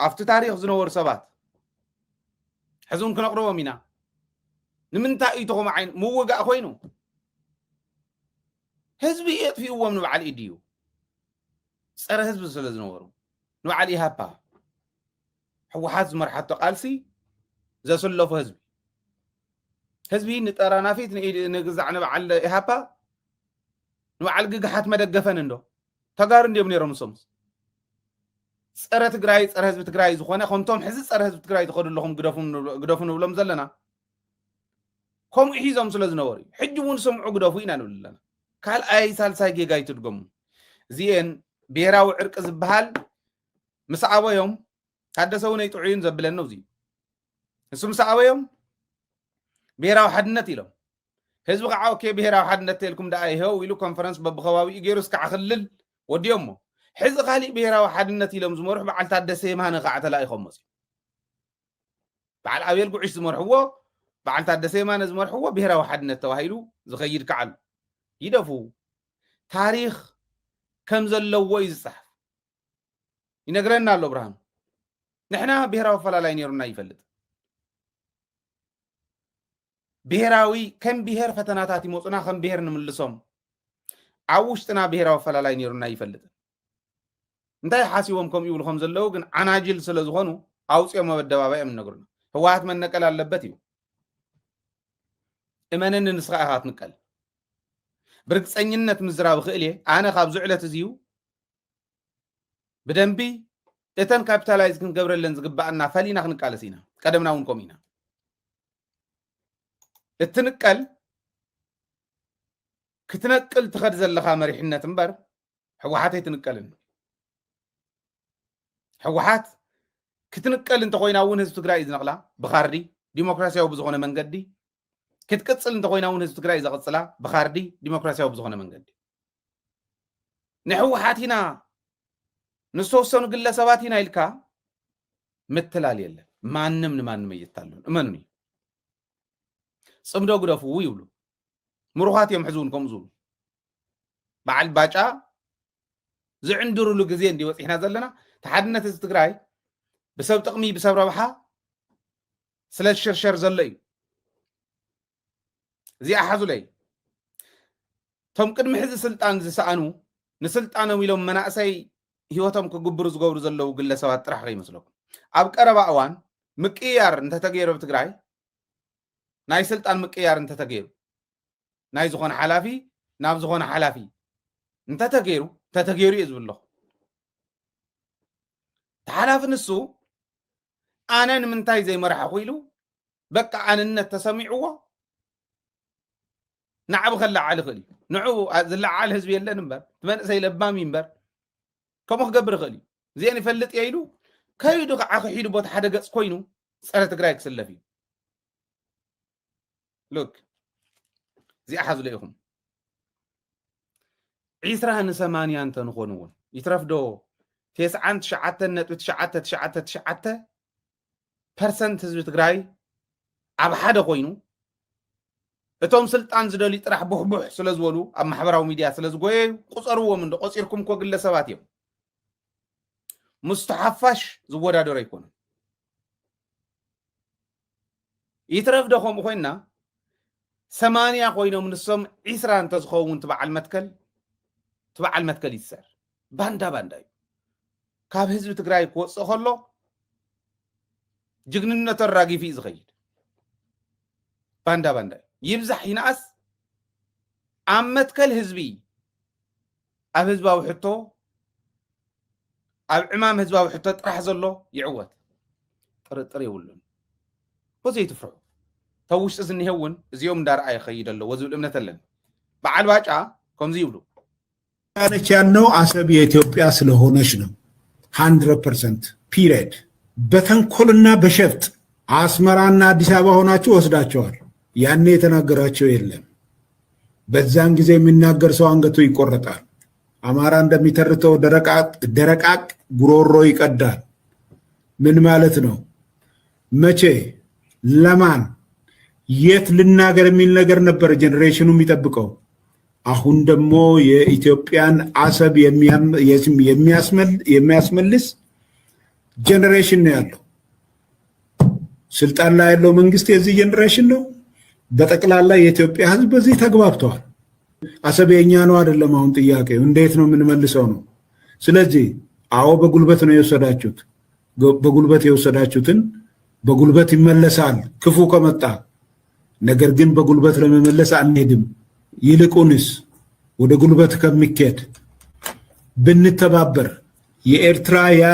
A: ኣብቲ ታሪክ ዝነበሩ ሰባት ሕዙን ክነቕርቦም ኢና ንምንታይ እዩ ተኸም ዓይን ምውጋእ ኮይኑ ህዝቢ የጥፊእዎም ንበዓል ኢድ እዩ ፀረ ህዝቢ ስለ ዝነበሩ ንበዓል ኢሃፓ ህወሓት ዝመርሓቶ ቃልሲ ዘሰለፉ ህዝቢ ንጠራናፊት ንግዛዕ ንበዓል ኢሃፓ ንበዓል ግግሓት መደገፈን እንዶ ተጋሩ እንዲኦም ነይሮም ንሶምስ ፀረ ትግራይ ፀረ ህዝቢ ትግራይ ዝኾነ ከምቶም ሕዚ ፀረ ህዝቢ ትግራይ ዝኸዱ ኣለኹም ግደፉ ንብሎም ዘለና ከምኡ ሒዞም ስለ ዝነበሩ እዩ ሕጂ እውን ስምዑ ግደፉ ኢና ንብል ኣለና ካልኣይ ሳልሳይ ጌጋ ይትድገሙ እዚአን ብሄራዊ ዕርቂ ዝበሃል ምስ ኣበዮም ታደሰ እውን ኣይጥዑዩን ዘብለና እዚ እሱ ምስ ኣበዮም ብሄራዊ ሓድነት ኢሎም ህዝቢ ከዓ ኦኬ ብሄራዊ ሓድነት ተልኩም ደኣ ይኸው ኢሉ ኮንፈረንስ በብኸባቢኡ ገይሩ እስካዕ ክልል ወዲዮሞ ሕዚ ካሊእ ብሄራዊ ሓድነት ኢሎም ዝመርሑ በዓል ታደሰ የማነ ከዓ ተላኢኾም መፅኡ በዓል ኣብየል ጉዒሽ ዝመርሕዎ በዓል ታደሰ የማነ ዝመርሕዎ ብሄራዊ ሓድነት ተባሂሉ ዝኸይድ ከዓሉ ይደፉ ታሪክ ከም ዘለዎ እዩ ዝፅሓፍ ይነግረና ኣሎ ብርሃኑ ንሕና ብሄራዊ ኣፈላላይ ነይሩና ይፈልጥ ብሄራዊ ከም ብሄር ፈተናታት ይመፁና ከም ብሄር ንምልሶም ኣብ ውሽጥና ብሄራዊ ኣፈላላይ ነይሩና ይፈልጥ እንታይ ሓሲቦም ከምኡ ይብሉ ከም ዘለዉ ግን ዓናጅል ስለ ዝኾኑ ኣውፅኦም ኣብ ኣደባባይ እነግሩና ህወሓት መነቀል ኣለበት እዩ እመነኒ ንስኻ ኢኻ ትንቀል ብርግፀኝነት ምዝራብ ክእል እየ ኣነ ካብ ዝዕለት እዚዩ ብደንቢ እተን ካፒታላይዝ ክንገብረለን ዝግባአና ፈሊና ክንቃለስ ኢና ቀደምና እውን ከምኡ ኢና እትንቀል ክትነቅል ትኸድ ዘለኻ መሪሕነት እምበር ሕወሓት ኣይትንቀልን ሕወሓት ክትንቀል እንተኮይና እውን ህዝቢ ትግራይ እዩ ዝነቕላ ብኻርዲ ዲሞክራሲያዊ ብዝኾነ መንገዲ ክትቅፅል እንተኮይና እውን ህዝቢ ትግራይ ዘቕፅላ ብኻርዲ ዲሞክራሲያዊ ብዝኾነ መንገዲ ንሕወሓት ኢና ንዝተወሰኑ ግለሰባት ኢና ኢልካ ምትላል የለን ማንም ንማንም እየታሉን እመኑኒ ፅምዶ ግደፉ ይብሉ ምሩኻት እዮም ሕዝውን ከምኡ ዝብሉ በዓል ባጫ ዝዕንድሩሉ ግዜ እንዲ ወፂሕና ዘለና ተሓድነት ህዝቢ ትግራይ ብሰብ ጥቕሚ ብሰብ ረብሓ ስለ ዝሽርሸር ዘሎ እዩ እዚኣ ሓዙለይ ቶም ቅድሚ ሕዚ ስልጣን ዝሰኣኑ ንስልጣኖም ኢሎም መናእሰይ ሂወቶም ክግብሩ ዝገብሩ ዘለዉ ግለሰባት ጥራሕ ከይመስለኩም ኣብ ቀረባ እዋን ምቅያር እንተተገይሩ ብትግራይ ናይ ስልጣን ምቅያር እንተተገይሩ ናይ ዝኾነ ሓላፊ ናብ ዝኾነ ሓላፊ እንተተገይሩ እዩ ዝብለኹ ተሓላፊ ንሱ أنا نمنتاي زي مرح أخويلو بقى أنا النت تسمعوا نعب خلع على خلي نعو زلع على حزب يلا نمبر تمن زي لبامي نمبر كم خبر خلي زين يفلت يايلو كايدو عخيدو بوت حدا قص كوينو صار تግራይ كسلفي لوك زي أحد ليهم عيسرها نسمانيا أنت نخونون يترفدو تسعة تشعة نت تشعة percent حزب تግራይ عب حدا كوينو እቶም ስልጣን ዝደልዩ ጥራሕ ቡሕቡሕ ስለ ዝበሉ ኣብ ማሕበራዊ ሚድያ ስለ ዝጎየዩ ቁፀርዎም እንደ ቆፂርኩም ኮ ግለሰባት እዮም ሙስተሓፋሽ ዝወዳደሩ ኣይኮኑን ይትረፍደኹም ኮይና 80 ኮይኖም ንሶም 20 እንተዝኸውን ትበዓል መትከል ይሰር ባንዳ እዩ ካብ ህዝቢ ትግራይ ክወፅእ ከሎ ጅግንነት ኣራጊፊ ዝኸይድ ባንዳ يبزح ينقص عمت كل حزبي اب حزباوي حتو اب امام حزباوي حتو طرح زلو يعوت طرطر يولن بزي تفرحوا توش اذن هون زيوم دار اي خيدلو وزو الامنه لن بعد واقع كم زي يبلو
C: ያነች ያለው አሰብ የኢትዮጵያ ስለሆነች ነው 100% ፒሪድ በተንኮልና በሸፍጥ አስመራና አዲስ አበባ ሆናችሁ ወስዳቸዋል ያኔ የተናገራቸው የለም በዛን ጊዜ የሚናገር ሰው አንገቱ ይቆረጣል አማራ እንደሚተርተው ደረቃቅ ጉሮሮ ይቀዳል ምን ማለት ነው መቼ ለማን የት ልናገር የሚል ነገር ነበር ጄነሬሽኑ የሚጠብቀው አሁን ደግሞ የኢትዮጵያን አሰብ የሚያስመልስ ጄነሬሽን ነው ያለው ስልጣን ላይ ያለው መንግስት የዚህ ጄነሬሽን ነው በጠቅላላ የኢትዮጵያ ህዝብ በዚህ ተግባብቷል አሰብ የኛ ነው አይደለም አሁን ጥያቄው እንዴት ነው የምንመልሰው ነው ስለዚህ አዎ በጉልበት ነው የወሰዳችሁት በጉልበት የወሰዳችሁትን በጉልበት ይመለሳል ክፉ ከመጣ ነገር ግን በጉልበት ለመመለስ አንሄድም ይልቁንስ ወደ ጉልበት ከሚከድ ብንተባበር የኤርትራ ያ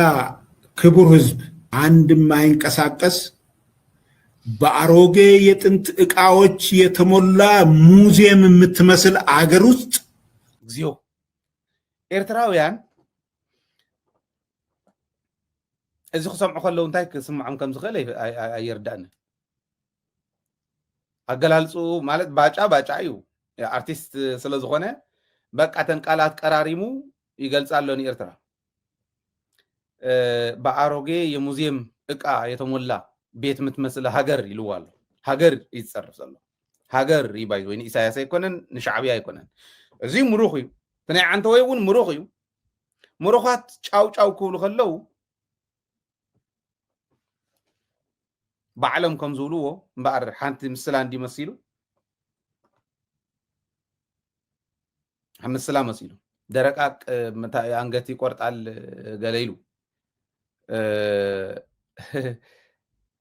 C: ክቡር ህዝብ አንድም አይንቀሳቀስ በአሮጌ የጥንት ዕቃዎች የተሞላ ሙዚየም የምትመስል አገር ውስጥ
A: እግዚኦ ኤርትራውያን እዚ ክሰምዑ ከለው እንታይ ክስምዖም ከም ዝኽእል ኣይርዳእን ኣገላልፁ ማለት ባጫ እዩ አርቲስት ስለዝኾነ በቃ ተንቃላት ቀራሪሙ ይገልጻሉ ንኤርትራ በአሮጌ የሙዚየም ዕቃ የተሞላ ቤት ምትመስል ሀገር ይልዋሉ ሀገር ይጽርፍ ዘሎ ሀገር ይባይ ወይ ኢሳያስ አይኮነን ንሻዕቢያ አይኮነን እዚ ምሩኽ እዩ ተናይ አንተ ወይውን ምሩኽ እዩ ምሩኻት ጫው ክብሉ ከለው ባዕሎም ከም ዝብልዎ እምበኣር ሓንቲ ምስላ እንዲመሲሉ ምስላ መሲሉ ደረቃቅ አንገት ይቆርጣል ገለይሉ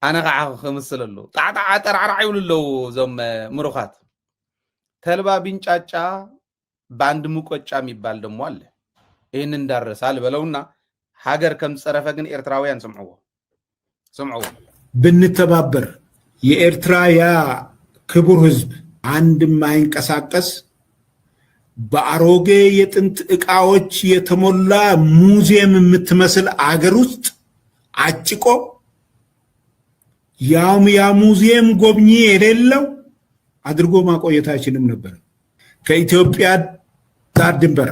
A: أنا قاعد خمسة للو تعطى عيون اللو زم مروخات تلبا بينشاچا باند مكوچا ميبال دمو አለ ይሄን እንዳረሳል በለውና ሀገር ከምጽረፈ ግን ኤርትራውያን ሰምዑ
C: ብንተባበር የኤርትራ ያ ክቡር ህዝብ አንድም አይንቀሳቀስ በአሮጌ የጥንት ዕቃዎች የተሞላ ሙዚየም የምትመስል አገር ውስጥ አጭቆ ያም ያ ሙዚየም ጎብኚ የሌለው አድርጎ ማቆየት አይችልም ነበር ከኢትዮጵያ ዳር ድንበር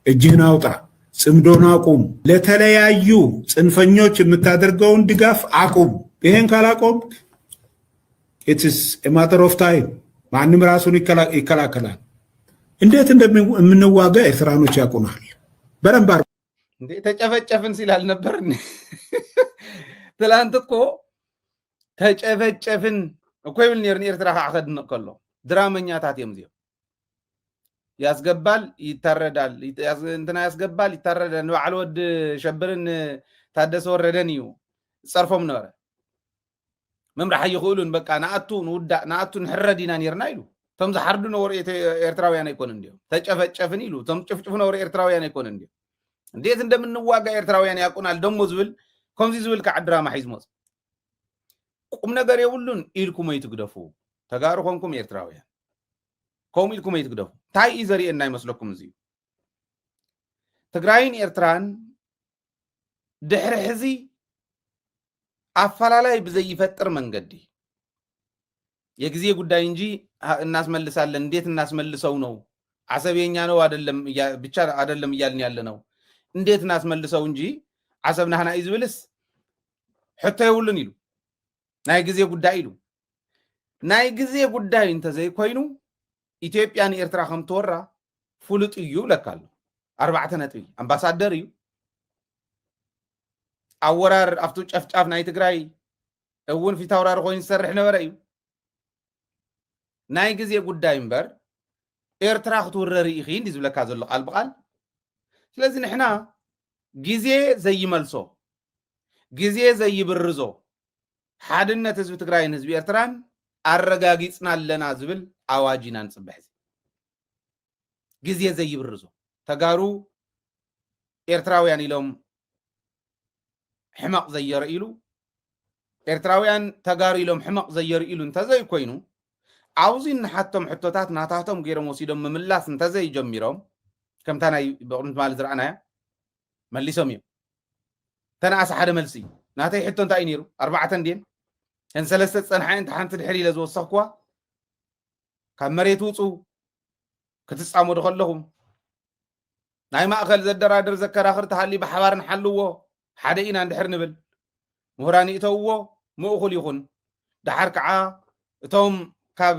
C: እጅህን አውጣ ጽምዶን አቁም ለተለያዩ ጽንፈኞች የምታደርገውን ድጋፍ አቁም ይሄን ካላቆም it is a matter of time ማንም ራሱን ይከላከላል እንዴት እንደምንዋጋ ኤርትራኖች ያቁናል በረምባር
A: እንዴ ተጨፈጨፍን ሲላል ነበር ትላንት እኮ ተጨፈጨፍን እኮ ይብል ኤርትራ አኸድን ከሎ ድራመኛታት የምዚው ያስገባል ይታረዳል እንትና ያስገባል ይታረዳል በዓል ወድ ሸብርን ታደሰ ወረደን እዩ ጸርፎም ነበር መምራህ ይኹሉን በቃ ናአቱ ንሕረዲና ነርና ይሉ ቶም ዝሓርዱ ነው ኤርትራውያን አይኮን እንዲው ተጨፈጨፍን ይሉ ቶም ጭፍጭፍ ነው ኤርትራውያን አይኮን እንዲው እንዴት እንደምንዋጋ ኤርትራውያን ያቁናል ደሞ ዝብል ከምዚ ዝብል ከዓድራ ማሒዝ ሞጽ ቁም ነገር የብሉን ኢልኩም ይትግደፉ ተጋሩ ኮንኩም ኤርትራውያን ኮም ኢልኩም ይትግደፉ ታይ ዘሪኤና ይመስለኩም እዚ ትግራይን ኤርትራን ድሕሪ ሕዚ አፈላላይ በዘይፈጥር መንገዲ የጊዜ ጉዳይ እንጂ እናስመልሳለን እንዴት እናስመልሰው ነው አሰብየኛ ነው አይደለም ብቻ አይደለም ይያልን ያለ ነው እንዴት እናስመልሰው እንጂ አሰብናህና ይዝብልስ ሕቶ ይውልን ይሉ ናይ ጊዜ ጉዳይ ይሉ ናይ ጊዜ ጉዳይ እንተ ዘይኮይኑ ኢትዮጵያን ኤርትራ ከም ተወራ ፍሉጥ እዩ ለካሉ 4 ነጥቢ አምባሳደር እዩ አወራር አፍቱ ጨፍጫፍ ናይ ትግራይ እውን ፊት አውራር ኮይኑ ይሰርሕ ነበረ እዩ ናይ ጊዜ ጉዳይ እምበር ኤርትራ ክትወረሪ ኢኺ እንዲ ዝብለካ ዘሎ ቃል በቃል ስለዚህ ንሕና ጊዜ ዘይመልሶ ጊዜ ዘይብርዞ ሓድነት ህዝቢ ትግራይን ህዝቢ ኤርትራን አረጋጊጽና ኣለና ዝብል አዋጅና ንጽብሕ ጊዜ ዘይብርዞ ተጋሩ ኤርትራውያን ኢሎም ሕማቅ ዘየርእሉ ኤርትራውያን ተጋሩ ኢሎም ሕማቅ ዘየርእሉ እንተዘይ ኮይኑ አውዚ ንሓቶም ሕቶታት ናታቶም ገይሮም ወሲዶም ምምላስ እንተዘይ ጀሚሮም ከምታ ናይ በቅድሚት ማለት ዝረአናያ መሊሶም እዮም ተናኣስ ሓደ መልሲ ናተይ ሕቶ እንታይ ነይሩ 4 እንዴን ان ثلاثه صنحين تحنت الحري لزوسخوا كان مريت وصو كتصامو دخلهم ناي ماخل زدرادر ذكر اخر تحلي بحوار نحلوو حدينا ندحر نبل مهراني توو مؤخل يخون دحر كعا اتوم كاب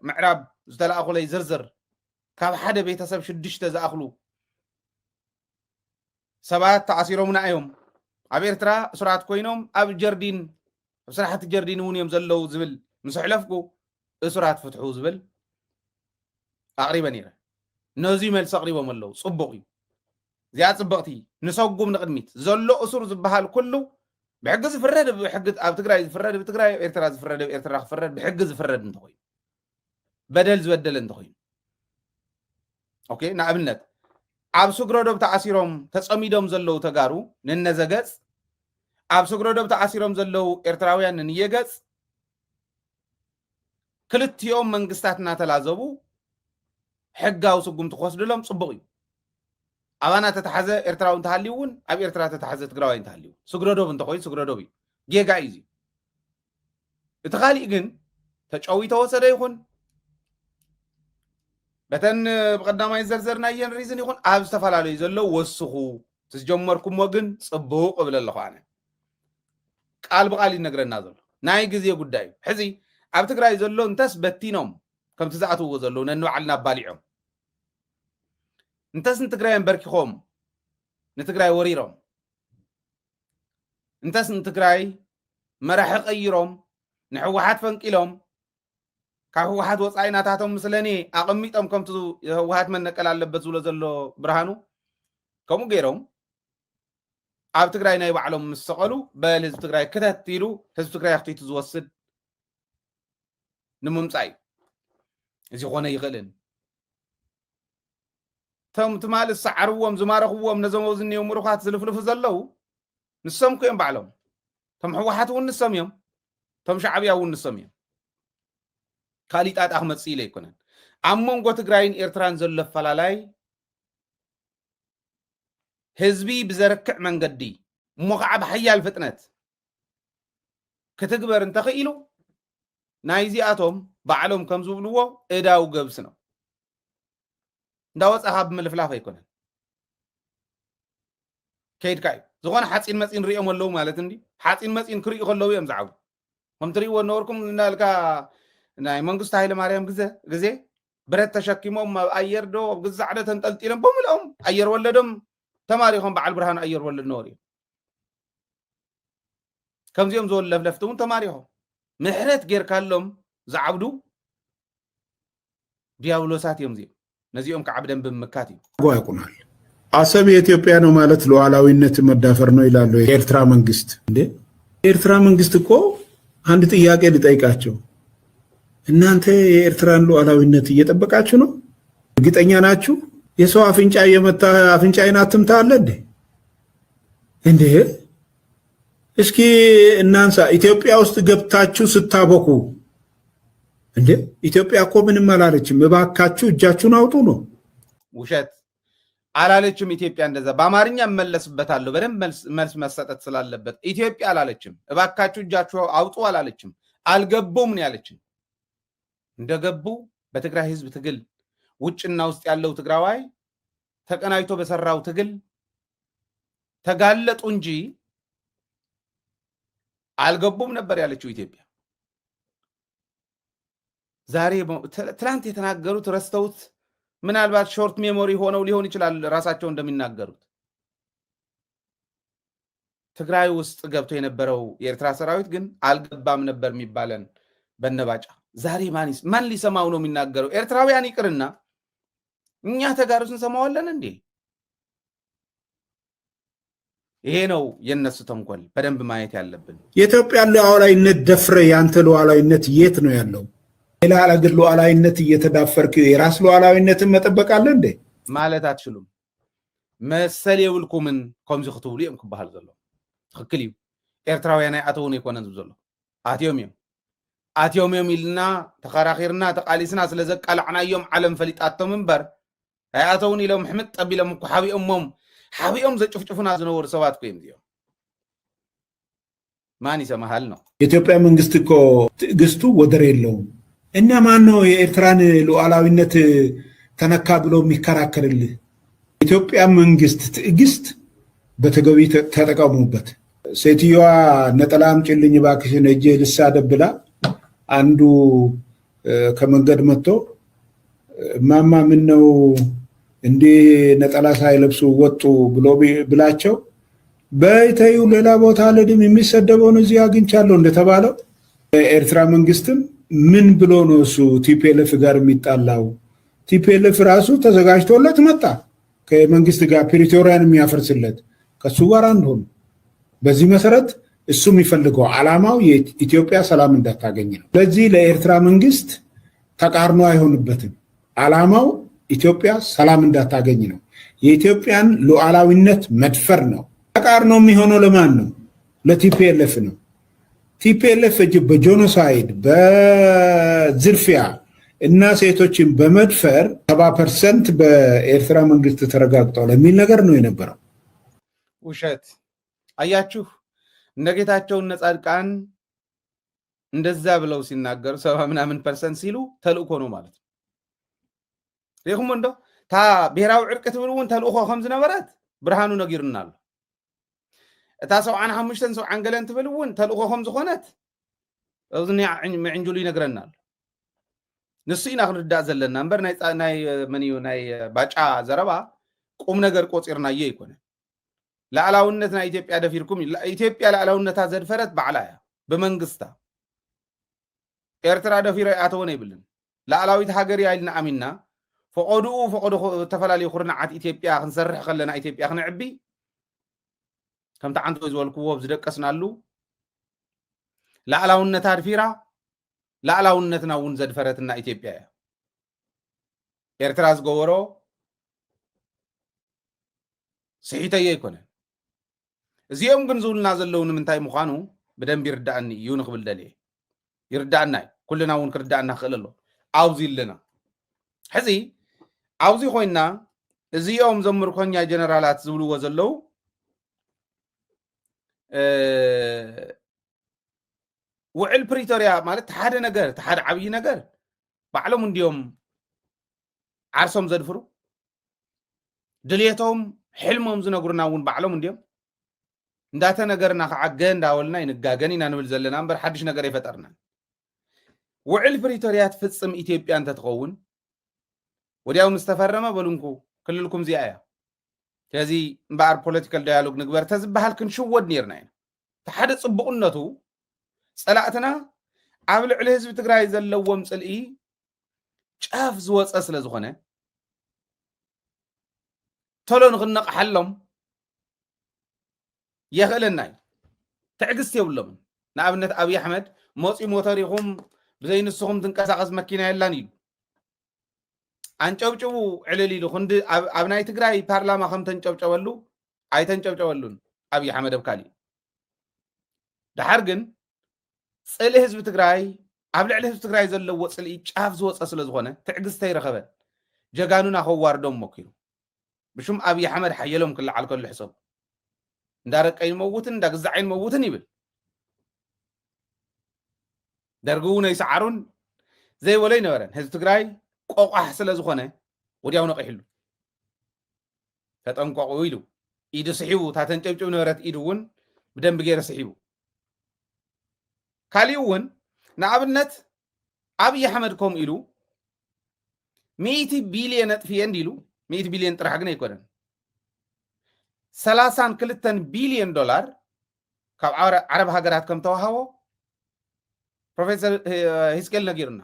A: معراب زتلاخو لي زرزر كاب حدا بيتسب شدشته زاخلو سبات تعسيرهم نايهم ابيرترا سرعت كوينهم اب جردين بصراحه جردين ونيم زلو زبل مسحلفكو اسرات فتحو زبل تقريبا يرى نوزي مل تقريبا ملو صبقي زياد صبقتي نسوقم نقدميت زلو اسر زبحال كله بحجز فرد بحجز اب تግራይ فرد بتግራይ ኤርትራ فرد ኤርትራ فرد بحجز فرد እንተሆይ بدل زبدل እንተሆይ ኦኬ ናብነት ኣብ ስግሮዶብ ተዓሲሮም ተጸሚዶም ዘለው ተጋሩ ነነዘገጽ ኣብ ስግሮዶብ ተዓሲሮም ዘለው ኤርትራውያን ንየገጽ ክልቲኦም መንግስታትና ተላዘቡ ሕጋው ስጉም ተወስድሎም ጽቡቅ እዩ አባና ተተሐዘ ኤርትራው እንተሃሊውን ኣብ ኤርትራ ተተሐዘ ትግራዋይ እንተሃሊው ስግሮዶብ እንተኮይ ስግሮዶብ ጌጋ እዩ እተኻሊ ግን ተጫዊቶ ወሰደ ይኹን በተን በቀዳማይ ዘርዘርና የን ሪዝን ይኹን ኣብ ዝተፋላለዩ ዘለው ወስኹ ትጀመርኩም ወግን ጽቡቅ ብለለኹ ኣነ ቃል በቃል ይነግረና ዘሎ ናይ ጊዜ ጉዳይ ሕዚ ኣብ ትግራይ ዘሎ እንተስ በቲኖም ከም ትዛዕትዎ ዘሎ ነንባዕልና ባሊዖም እንተስ ንትግራይ እንበርኪኾም ንትግራይ ወሪሮም እንተስ ንትግራይ መራሒ ቀይሮም ንሕወሓት ፈንቂሎም ካብ ህወሓት ወፃኢናታቶም ምስለኔ ኣቐሚጦም ከምቲ ህወሓት መነቀል ኣለበት ዝብሎ ዘሎ ብርሃኑ ከምኡ ገይሮም ኣብ ትግራይ ናይ ባዕሎም ምስ ሰቐሉ በል ህዝቢ ትግራይ ክተት ኢሉ ህዝቢ ትግራይ ኣኽቲቱ ዝወስድ ንምምጻእ እዚ ኾነ ይኽእልን ቶም ትማል ሰዓርዎም ዝማረኽዎም ነዞም ዝኔው ምሩኻት ዝልፍልፉ ዘለው ንሶም እዮም ባዕሎም ቶም ህወሓት እውን ንሶም እዮም ቶም ሻዕብያ እውን ንሶም እዮም ካሊእ ጣጣ ክመጽእ ኢለ ኣይኮነን ኣብ መንጎ ትግራይን ኤርትራን ዘሎ ኣፈላላይ ህዝቢ ብዘርክዕ መንገዲ እሞ ከዓ ብሓያል ፍጥነት ክትግበር እንተኽኢሉ ናይ ዚኣቶም ባዕሎም ከም ዝብልዎ እዳው ገብስ ነው እንዳወፃኻ ብምልፍላፍ ኣይኮነን ከይድካ እዩ ዝኾነ ሓፂን መፂን ሪኦም ኣለዉ ማለት እንዲ ሓፂን መፂን ክሪኡ ከለዉ እዮም ዝዓቡ ከም ትሪእዎ ነበርኩም እናልካ ናይ መንግስቱ ሃይለ ማርያም ግዜ ብረት ተሸኪሞም ኣብ ኣየር ዶ ኣብ ግዛዕ ዶ ተንጠልጢሎም በሙሉኦም ኣየር ወለዶም ተማሪኾም በዓል ብርሃኑ ኣየር ወለድ ነበሩ እዮም ከምዚኦም ዝበሉ ለፍለፍቲ እውን ተማሪኾም ምሕረት ጌርካሎም ዝዓብዱ ዲያብሎሳት እዮም እዚኦም ነዚኦም ከዓብደን ብምካት እዩ
C: ያውቁናል አሰብ የኢትዮጵያ ነው ማለት ሉዓላዊነት መዳፈር ነው ይላሉ የኤርትራ መንግስት እንዴ የኤርትራ መንግስት እኮ አንድ ጥያቄ ልጠይቃቸው እናንተ የኤርትራን ሉዓላዊነት እየጠበቃችሁ ነው እርግጠኛ ናችሁ የሰው አፍንጫ የመታ አፍንጫይን አትምታ አለ እንዴ እስኪ እናንሳ። ኢትዮጵያ ውስጥ ገብታችሁ ስታበቁ እንዴ ኢትዮጵያ እኮ ምንም አላለችም። እባካችሁ እጃችሁን አውጡ ነው።
A: ውሸት አላለችም ኢትዮጵያ። እንደዛ በአማርኛ እመለስበታለሁ በደንብ መልስ መሰጠት ስላለበት። ኢትዮጵያ አላለችም እባካችሁ እጃችሁ አውጡ አላለችም። አልገቡም ነው ያለችን። እንደገቡ በትግራይ ህዝብ ትግል ውጭና ውስጥ ያለው ትግራዋይ ተቀናይቶ በሰራው ትግል ተጋለጡ እንጂ አልገቡም ነበር ያለችው ኢትዮጵያ። ዛሬ ትላንት የተናገሩት ረስተውት ምናልባት ሾርት ሜሞሪ ሆነው ሊሆን ይችላል ራሳቸው እንደሚናገሩት። ትግራይ ውስጥ ገብቶ የነበረው የኤርትራ ሰራዊት ግን አልገባም ነበር የሚባለን በነባጫ። ዛሬ ማን ሊሰማው ነው የሚናገረው? ኤርትራውያን ይቅርና እኛ ተጋሩት እንሰማዋለን እንዴ? ይሄ ነው የነሱ ተንኮል። በደንብ ማየት ያለብን
C: የኢትዮጵያ ሉዓላዊነት ደፍረ ያንተ ሉዓላዊነት የት ነው ያለው? ሌላ አገር ሉዓላዊነት እየተዳፈርክ የራስ ሉዓላዊነትን መጠበቅ አለ እንዴ
A: ማለት አትችሉም። መሰል የውልኩምን ከምዚ ክትብሉ እዮም ክበሃል ዘሎ ትክክል እዩ። ኤርትራውያን ኣይኣተውን ኣይኮነን ዝብ ዘሎ ኣትዮም እዮም ኢልና ተኸራኺርና ተቃሊስና ስለዘቃላዕናዮም ዓለም ፈሊጣቶም እምበር ኣይኣተውን ኢሎም ሕምጥ ጠቢሎም እኮ ሓቢኦም ዘጭፍጭፉና ዝነበሩ ሰባት ኮይም እዚኦም። ማን ይሰማሃል ነው።
C: የኢትዮጵያ መንግስት እኮ ትዕግስቱ ወደር የለውም። እና ማን ነው የኤርትራን ሉዓላዊነት ተነካ ብሎ የሚከራከርልህ? የኢትዮጵያ መንግስት ትዕግስት በተገቢ ተጠቀሙበት። ሴትዮዋ ነጠላ አምጪልኝ እባክሽን እጄ ልሳደብ ብላ አንዱ ከመንገድ መጥቶ ማማ ምን ነው እንዴ ነጠላ ሳይለብሱ ወጡ ብሎ ብላቸው በይተዩ ሌላ ቦታ ለድም የሚሰደበውን እዚህ አግኝቻለሁ እንደተባለው ኤርትራ መንግስትም ምን ብሎ ነው እሱ ቲፒኤልኤፍ ጋር የሚጣላው? ቲፒኤልኤፍ ራሱ ተዘጋጅቶለት መጣ ከመንግስት ጋር ፕሪቶሪያን የሚያፈርስለት ከሱ ጋር አንድ ሆኑ። በዚህ መሰረት እሱ የሚፈልገው ዓላማው የኢትዮጵያ ሰላም እንዳታገኝ ነው። ስለዚህ ለኤርትራ መንግስት ተቃርኖ አይሆንበትም። ዓላማው ኢትዮጵያ ሰላም እንዳታገኝ ነው። የኢትዮጵያን ሉዓላዊነት መድፈር ነው። ተቃርኖ የሚሆነው ለማን ነው? ለቲፒኤልኤፍ ነው። ቲፒኤልኤፍ በጄኖሳይድ በዝርፊያ እና ሴቶችን በመድፈር 70% በኤርትራ መንግስት ተረጋግጧል የሚል ነገር ነው የነበረው።
A: ውሸት። አያችሁ እነ ጌታቸው እነ ጻድቃን እንደዛ ብለው ሲናገሩ 70% ሲሉ ተልእኮ ነው ማለት ነው። ይኹም እንዶ ታ ብሔራዊ ዕርቂ ትብል እውን ተልእኮ ከም ዝነበረት ብርሃኑ ነጊሩና ኣሎ። እታ 75 70 ገለን ትብል እውን ተልእኮ ከም ዝኾነት እዚ ምዕንጅሉ ይነግረና ኣሎ። ንሱ ኢና ክንርዳእ ዘለና እምበር ናይ መንዩ ናይ ባጫ ዘረባ ቁም ነገር ቆፂርናዮ ይኮነን። ላዕላውነት ናይ ኢትዮጵያ ደፊርኩም ኢትዮጵያ ላዕላውነታ ዘድፈረት ባዕላ እያ ብመንግስታ። ኤርትራ ደፊሮ ኣተወን ይብልን ላዕላዊት ሃገር እያ ኢልና ኣሚንና ፈቆዱ ተፈላለዩ ኩርናዓት ኢትዮጵያ ክንሰርሕ ከለና ኢትዮጵያ ክንዕቢ ከምቲ ዓንቶ ዝበልክዎ ዝደቀስናሉ ላዕላውነታ ድፊራ ላዕላውነትና እውን ዘድፈረትና ኢትዮጵያ እያ። ኤርትራ ዝገበሮ ስሒተየ ይኮነን። እዚኦም ግን ዝብሉና ዘለው ንምንታይ ምዃኑ ብደንብ ይርዳእኒ እዩ ንክብል ደልየ ይርዳእና ኩልና እውን ክርዳእና ክእል ኣሎ። ኣብዚ ኣለና ሕዚ ኣብዚ ኮይና እዚኦም ዘምርኮኛ ጀነራላት ዝብልዎ ዘለው ውዕል ፕሪቶሪያ ማለት ሓደ ነገር ሓደ ዓብይ ነገር ባዕሎም እንዲዮም ዓርሶም ዘድፍሩ ድልየቶም ሕልሞም ዝነግሩና እውን ባዕሎም እንዲዮም እንዳተ ነገርና ከዓገ እንዳወልና ይንጋገን ኢና ንብል ዘለና እምበር ሓድሽ ነገር ይፈጠርና። ውዕል ፕሪቶሪያ ትፍፅም ኢትዮጵያ እንተትኸውን ወዲያው ምስተፈረመ በሉንኩ ክልልኩም እዚኣ እያ። ስለዚ እምበኣር ፖለቲካል ዳያሎግ ንግበር ተዝበሃል ክንሽወድ ነርና ኢና። ሓደ ፅቡቕነቱ ፀላእትና ኣብ ልዕሊ ህዝቢ ትግራይ ዘለዎም ፅልኢ ጫፍ ዝወፀ ስለ ዝኾነ ቶሎ ንክነቕሓሎም የኽእለና እዩ። ትዕግስቲ የብሎምን። ንኣብነት ኣብይ ኣሕመድ መፂ ሞተር ኢኹም ብዘይንስኹም ትንቀሳቐስ መኪና የላን ኢሉ አንጨብጭቡ ዕልል ኢሉ ክንዲ ኣብ ናይ ትግራይ ፓርላማ ከም ተንጨብጨበሉ ኣይተንጨብጨበሉን ኣብይ ኣሕመድ ኣብ ካሊእ ድሓር ግን ፅሊ ህዝቢ ትግራይ ኣብ ልዕሊ ህዝቢ ትግራይ ዘለዎ ፅሊ ጫፍ ዝወፀ ስለ ዝኾነ ትዕግዝተ ይረኸበን ጀጋኑና ከዋርዶም ሞኪሩ ብሹም ኣብይ ኣሕመድ ሓየሎም ክለዓል ከሉ ሕሰብ እንዳረቀ ይመውትን እንዳግዛዕ ይመውትን ይብል ደርጉ ነይሰዓሩን ዘይበሎ ይነበረን ህዝቢ ትግራይ ቆቋሕ ስለ ዝኾነ ወዲያው ነቂሕሉ ተጠንቀቁ ኢሉ ኢዱ ስሒቡ ታተንጨብጭብ ነበረት ኢዱ እውን ብደንቢ ገይረ ስሒቡ ካሊእ እውን ንኣብነት ኣብይ ኣሕመድ ከምኡ ኢሉ 100 ቢልዮን ኣጥፍየ እንዲሉ 100 ቢልዮን ጥራሕ ግን ኣይኮነን 32 ቢልዮን ዶላር ካብ ዓረብ ሃገራት ከም ተዋሃቦ ፕሮፌሰር ሂስኬል ነጊሩና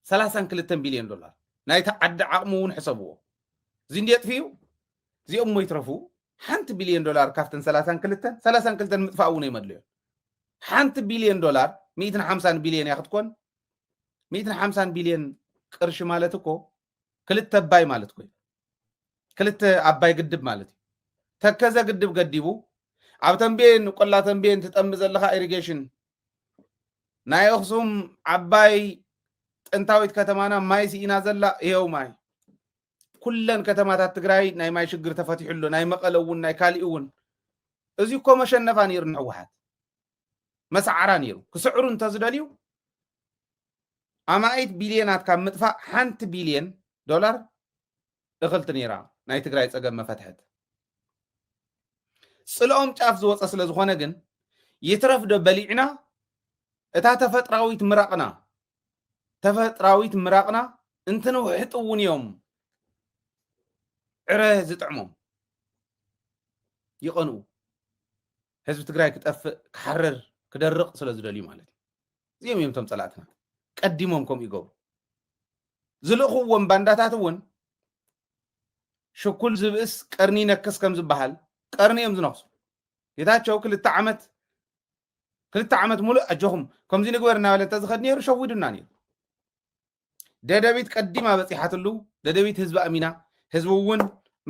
A: 32 ቢልዮን ዶላር ናይቲ ዓዲ ዓቕሙ እውን ሕሰብዎ እዚ እንዲ ኣጥፍዩ እዚኦም ሞ ይትረፉ 1 ቢልዮን ዶላር ካብተን 32 ምጥፋእ እውን ይመድልዮ 1 ቢልዮን ዶላር 150 ቢልዮን እያ ክትኮን 150 ቢልዮን ቅርሺ ማለት እኮ ክልተ ኣባይ ማለት ኮይኑ ክልተ ኣባይ ግድብ ማለት እዩ ተከዘ ግድብ ገዲቡ ኣብ ተንቤን ቆላ ተንቤን ትጠምብ ዘለካ ኢሪጌሽን ናይ ኣክሱም ዓባይ ጥንታዊት ከተማና ማይ ሲኢና ዘላ ይሄው ማይ ኩለን ከተማታት ትግራይ ናይ ማይ ሽግር ተፈቲሑሉ ናይ መቐለ እውን ናይ ካሊእ እውን እዚ እኮ መሸነፋ ነይሩ ንሕወሓት መስዓራ ነይሩ ክስዕሩ እንተዝደልዩ ኣማኢት ቢልዮናት ካብ ምጥፋእ 1 ቢልዮን ዶላር እኽልቲ ነይራ ናይ ትግራይ ፀገም መፈትሐት ፅልኦም ጫፍ ዝወፀ ስለ ዝኾነ ግን ይትረፍ ዶ በሊዕና እታ ተፈጥራዊት ምራቕና እንትንውሕጥ እውን እዮም ዕረ ዝጥዕሞም ይቐንኡ ህዝቢ ትግራይ ክጠፍእ ክሓርር ክደርቕ ስለ ዝደልዩ ማለት እዩ እዚኦም እዮም ቶም ፀላእትና ቀዲሞም ከምኡ ይገብሩ ዝልእኽዎም ባንዳታት እውን ሽኩል ዝብእስ ቀርኒ ነክስ ከም ዝበሃል ቀርኒ እዮም ዝነክሱ ጌታቸው 2 ዓመት ሙሉእ ኣጆኹም ከምዚ ንግበር እናበለ እንተዝኸድ ነይሩ ሸዊዱና ነይሩ ደደቢት ቀዲማ በፂሓትሉ ደደቢት ህዝቢ ኣሚና ህዝቢ እውን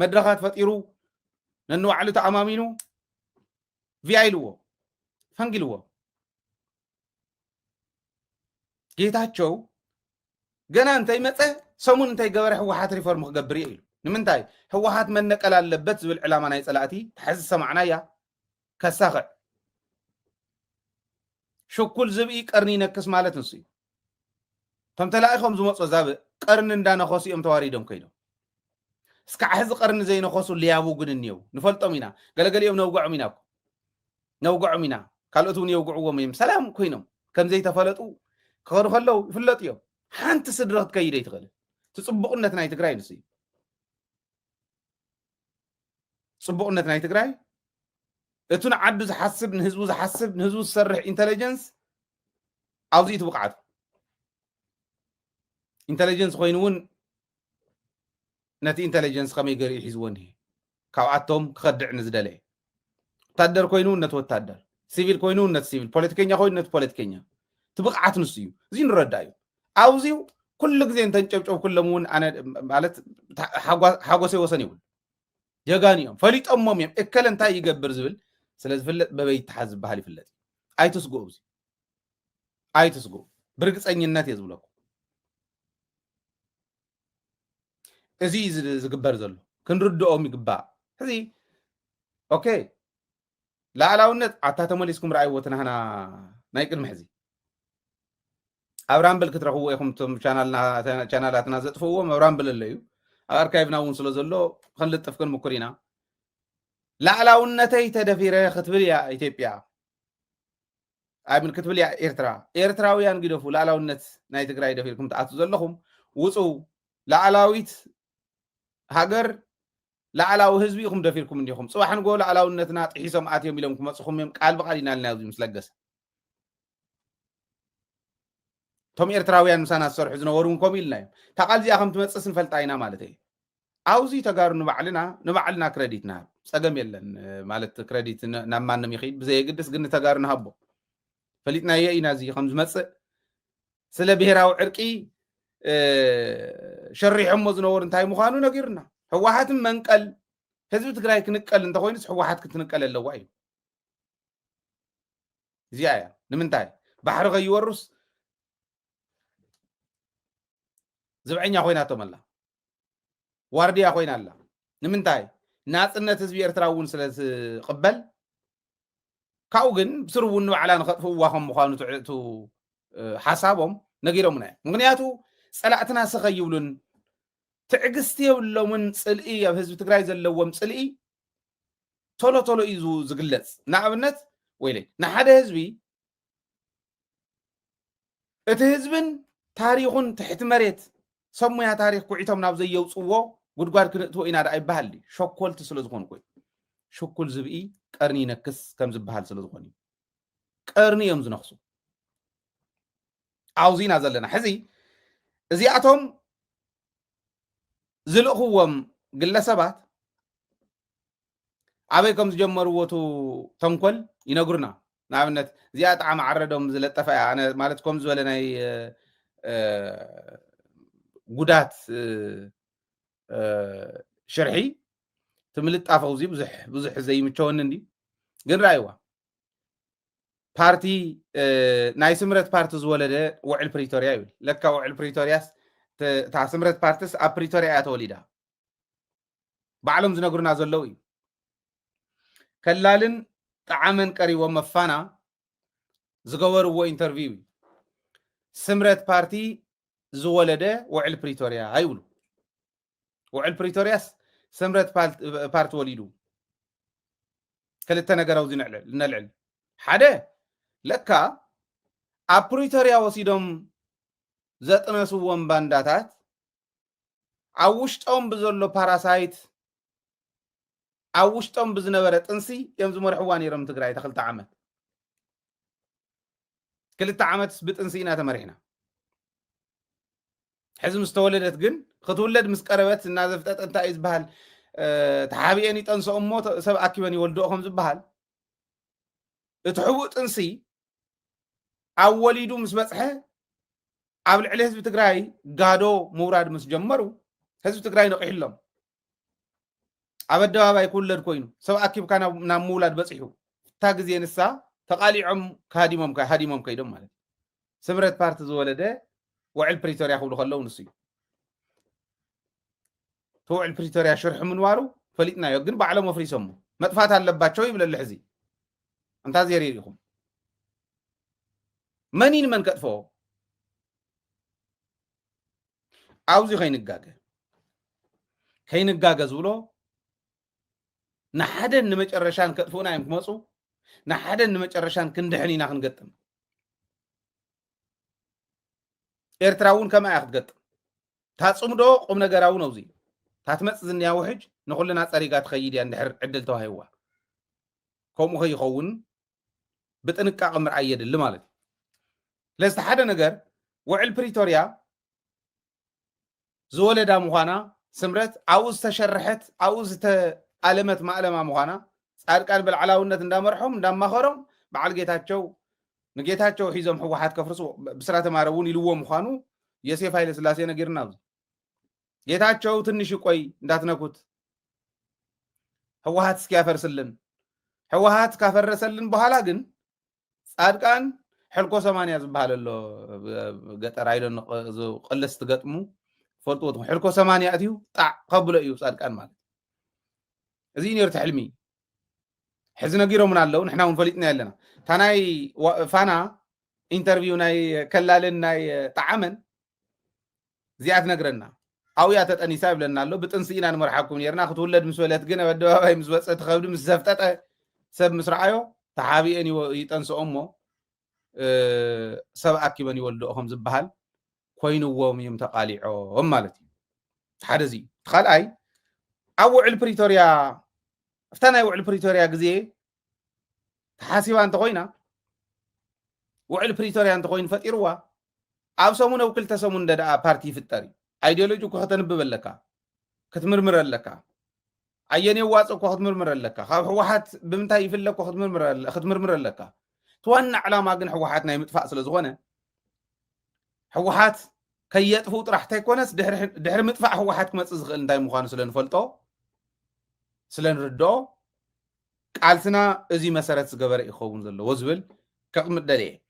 A: መድረኻት ፈጢሩ ነንባዕሉ ተኣማሚኑ ቪኣይልዎ ፈንጊልዎ ጌታቸው ገና እንታይ መፀ ሰሙን እንታይ ገበረ ህወሓት ሪፎርም ክገብር እዩ ኢሉ ንምንታይ ህወሓት መነቀል ኣለበት ዝብል ዕላማ ናይ ፀላእቲ ተሓዚ ሰማዕናያ ከሳኽዕ ሽኩል ዝብኢ ቀርኒ ነክስ ማለት ንሱ እዩቶም ተላኢኾም ዝመፁ ዛብእ ቀርኒ እንዳነኸሱ እዮም ተዋሪዶም ከይዶም እስካዕ ሕዚ ቀርኒ ዘይነኸሱ ልያቡ ግን እኒአው ንፈልጦም ኢና ገለገሊኦም ነውግዖም ኢና ካልኦት እውን የውግዕዎም እዮም ሰላም ኮይኖም ከም ዘይተፈለጡ ክኸዱ ከለው ይፍለጡ እዮም ሓንቲ ስድሪ ክትከይደ ይትኽእል ፅቡቕነት ናይ ትግራይ ንሱ እዩ ፅቡቕነት ናይ ትግራይ እቲ ንዓዱ ዝሓስብ ንህዝቡ ዝሓስብ ንህዝቡ ዝሰርሕ ኢንተለጀንስ ኣብዚኡ ትብቕዓቱ ኢንተለጀንስ ኮይኑ እውን ነቲ ኢንተለጀንስ ከመይ ገሪኡ ሒዝዎ እኒሄ ካብኣቶም ክኸድዕ ንዝደለየ ወታደር ኮይኑ ነቲ ወታደር ሲቪል ኮይኑ ነቲ ሲቪል ፖለቲከኛ ኮይኑ ነቲ ፖለቲከኛ ትብቕዓት ንሱ እዩ እዚ ንረዳ እዩ ኣብዚኡ ኩሉ ግዜ እንተንጨብጨብ ኩሎም እውን ኣነ ማለት ሓጎሰይ ወሰን ይብሉ ጀጋን እዮም ፈሊጦሞም እዮም እከለ እንታይ ይገብር ዝብል ስለዝፍለጥ በበይ ተሓዝ ዝበሃል ይፍለጥ ኣይትስግኡ እዚ ኣይትስግኡ ብርግፀኝነት እየ ዝብለኩም እዚ ዝግበር ዘሎ ክንርድኦም ይግባእ ሕዚ ኦኬ ላዕላውነት ዓታ ተመሊስኩም ረኣይዎ ትናህና ናይ ቅድሚ ሕዚ ኣብ ራምብል ክትረኽብዎ ኢኹም ቶም ቻናላትና ዘጥፍዎም ኣብ ራምብል ኣሎ እዩ ኣብ ኣርካይቭና እውን ስለ ዘሎ ክንልጥፍ ክንምኩር ኢና ላዕላውነተይ ተደፊረ ክትብል እያ ኢትዮጵያ ኣይምን ክትብል እያ ኤርትራውያን ግደፉ ላዕላውነት ናይ ትግራይ ደፊርኩም ተኣቱ ዘለኹም ውፁ ላዕላዊት ሃገር ላዕላዊ ህዝቢ ኢኹም ደፊርኩም እንዲኹም ፅባሕ ንጎ ላዕላውነትና ጥሒሶም ኣትዮም ኢሎም ክመፅኹም እዮም ቃል ብቓል ኢናልና ኣብዚ ምስ ለገሰ ቶም ኤርትራውያን ምሳና ዝሰርሑ ዝነበሩ እውን ከምኡ ኢልና እዮም እታ ቃል እዚኣ ከም ትመፅስ ንፈልጣ ኢና ማለት እዩ ኣብዚ ተጋሩ ንባዕልና ክረዲት ንሃብ ፀገም የለን ማለት ክረዲት ናብ ማንም ይኽእል ብዘየግድስ ግን ተጋሩ ንሃቦ ፈሊጥናየ ኢና እዚ ከም ዝመፅእ ስለ ብሄራዊ ዕርቂ ሸሪሖሞ ዝነበሩ እንታይ ምዃኑ ነጊሩና ህወሓትን መንቀል ህዝቢ ትግራይ ክንቀል እንተኮይኑስ ህወሓት ክትንቀል ኣለዋ እዩ زيايا نمنتاي بحر غيورس زبعኛ ኮይናቶም ኣላ ዋርድያ ኮይና ኣላ ንምንታይ ናጽነት ህዝቢ ኤርትራ እውን ስለ ዝቕበል ካብኡ ግን ብስሩ እውን ንባዕላ ንኸጥፍእዋ ከም ምዃኑ ትዕእቱ ሓሳቦም ነጊሮምና ምክንያቱ ጸላእትና ስኸ ይብሉን ትዕግስቲ የብሎምን ጽልኢ ኣብ ህዝቢ ትግራይ ዘለዎም ጽልኢ ቶሎ ቶሎ እዩ ዝግለጽ ንኣብነት ወይለይ ንሓደ ህዝቢ እቲ ህዝብን ታሪኹን ትሕቲ መሬት ሰሙያ ታሪክ ኩዒቶም ናብ ዘየውፅዎ ጉድጓድ ክንእትዎ ኢና ዳ ይበሃል ሸኮልቲ ስለ ዝኾኑ ኮይ ሽኩል ዝብኢ ቀርኒ ይነክስ ከም ዝበሃል ስለ ዝኾኑ ቀርኒ እዮም ዝነኽሱ ኣውዚና ዘለና ሕዚ እዚኣቶም ዝልእኽዎም ግለሰባት ኣበይ ከም ዝጀመርዎቱ ተንኮል ይነግሩና ንኣብነት እዚኣ ጣዕሚ ዓረዶም ዝለጠፈ እያ ኣነ ማለት ከም ዝበለ ናይ ጉዳት ሽርሒ ትምልጣፈ ውዚ ብዙሕ ዘይምቸወኒ እንዲ ግን ራእይዋ ፓርቲ ናይ ስምረት ፓርቲ ዝወለደ ውዕል ፕሪቶሪያ ይብል ለካ ውዕል ፕሪቶሪያስ እታ ስምረት ፓርቲስ ኣብ ፕሪቶሪያ እያ ተወሊዳ ባዕሎም ዝነግሩና ዘለው እዩ ከላልን ጣዕመን ቀሪቦም መፋና ዝገበርዎ ኢንተርቪው ስምረት ፓርቲ ዝወለደ ውዕል ፕሪቶሪያ አይብሉ ውዕል ፕሪቶሪያስ ስምረት ፓርቲ ወሊዱ ክልተ ነገር ኣውዚ ንልዕል ሓደ ለካ ኣብ ፕሪቶሪያ ወሲዶም ዘጥነስዎም ባንዳታት ኣብ ውሽጦም ብዘሎ ፓራሳይት ኣብ ውሽጦም ብዝነበረ ጥንሲ እዮም ዝመርሕዋ ነይሮም ትግራይ ተክልተ ዓመት ክልተ ዓመት ብጥንሲ ኢና ተመሪሕና ሕዚ ምስ ተወለደት ግን ክትውለድ ምስ ቀረበት እናዘፍጠጥ እንታይ እዩ ዝበሃል ተሓቢአን ይጠንስኦ እሞ ሰብ ኣኪበን ይወልድኦ ከም ዝበሃል እቲ ሕቡእ ጥንሲ ኣብ ወሊዱ ምስ በፅሐ ኣብ ልዕሊ ህዝቢ ትግራይ ጋዶ ምውራድ ምስ ጀመሩ ህዝቢ ትግራይ ነቂሕሎም ኣብ ኣደባባይ ክውለድ ኮይኑ ሰብ ኣኪብካ ናብ ምውላድ በፂሑ እታ ግዜ ንሳ ተቃሊዖም ሃዲሞም ከይዶም ማለት ስምረት ፓርቲ ዝወለደ ውዕል ፕሪቶሪያ ክብሉ ከለው ንሱ እዩ ውዕል ፕሪቶሪያ ሽርሒ ምንባሩ ፈሊጥናዮ ግን ባዕሎም ኣፍሪሶሞ መጥፋት ኣለባቸው ይብለሉ ሕዚ እንታ ዘሪ ኢኹም መኒን መን ከጥፎ ኣውዚ ከይንጋገ ዝብሎ ንሓደን ንመጨረሻን ከጥፉና እዮም ክመፁ ንሓደን ንመጨረሻን ክንድሕን ኢና ክንገጥም ኤርትራ እውን ከማ እያ ክትገጥም ታፅምዶ ቁም ነገራዊ ነውዚ ታትመፅ ዝንያ ውሕጅ ንኩልና ፀሪጋ ትኸይድ እያ እንድሕር ዕድል ተዋሂዋ ከምኡ ከይኸውን ብጥንቃቐ ምርኣይ የድሊ ማለት እዩ ስለዚ ሓደ ነገር ውዕል ፕሪቶሪያ ዝወለዳ ምዃና ስምረት ኣብኡ ዝተሸርሐት ኣብኡ ዝተኣለመት ማእለማ ምዃና ጻድቃን ብልዓላውነት እንዳመርሖም እንዳማኸሮም በዓል ጌታቸው ንጌታቸው ሒዞም ሕወሓት ከፍርሱ ብስራተ ማረ እውን ኢልዎ ምዃኑ ዮሴፍ ሃይለ ስላሴ ነጊርና ኣብዚ ጌታቸው ትንሽ ቆይ እንዳትነኩት ሕወሓት እስኪያፈርስልን ሕወሓት ካፈረሰልን በኋላ ግን ጻድቃን ሕልኮ 80 ዝበሃል ኣሎ ገጠር አይደን ቅልስ ትገጥሙ ፈልጥዎት ሕልኮ 80 ኣትዩ ጣዕ ከብሎ እዩ ጻድቃን ማለት እዚ ነርተ ሕልሚ ሕዚ ነጊሮምና ኣለው ንሕና እውን ፈሊጥና ያለና ታናይ ፋና ኢንተርቪው ናይ ከላልን ናይ ጣዕመን እዚኣ ትነግረና ኣብያ ተጠኒሳ ይብለና ኣሎ ብጥንሲ ኢና ንመርሓኩም ነርና ክትውለድ ምስ በለት ግን ኣብ ኣደባባይ ምስ በፀ ትኸብዲ ምስ ዘፍጠጠ ሰብ ምስ ረኣዮ ተሓቢአን ይጠንስኦ እሞ ሰብ ኣኪበን ይወልድኦ ከም ዝበሃል ኮይኑዎም እዮም ተቃሊዖም ማለት እዩ ሓደ እዚ ካልኣይ ኣብ ውዕል ፕሪቶሪያ ፍታ ናይ ውዕል ፕሪቶሪያ ግዜ ተሓሲባ እንተኮይና ውዕል ፕሪቶሪያ እንተኮይኑ ፈጢርዋ ኣብ ሰሙን ኣብ ክልተ ሰሙን እንደደኣ ፓርቲ ይፍጠር እዩ ኣይዲዮሎጂ እኮ ከተንብብ ኣለካ ክትምርምር ኣለካ ኣየን የዋፅ እኮ ክትምርምር ኣለካ ካብ ሕወሓት ብምንታይ ይፍለ እኮ ክትምርምር ኣለካ ትዋና ዕላማ ግን ሕወሓት ናይ ምጥፋእ ስለ ዝኾነ ሕወሓት ከየጥፉ ጥራሕታ ይኮነስ ድሕሪ ምጥፋእ ሕወሓት ክመፅእ ዝኽእል እንታይ ምዃኑ ስለንፈልጦ ስለንርድኦ ቃልስና እዚ መሰረት ዝገበረ ይኸውን ዘለዎ ዝብል كقمت دلي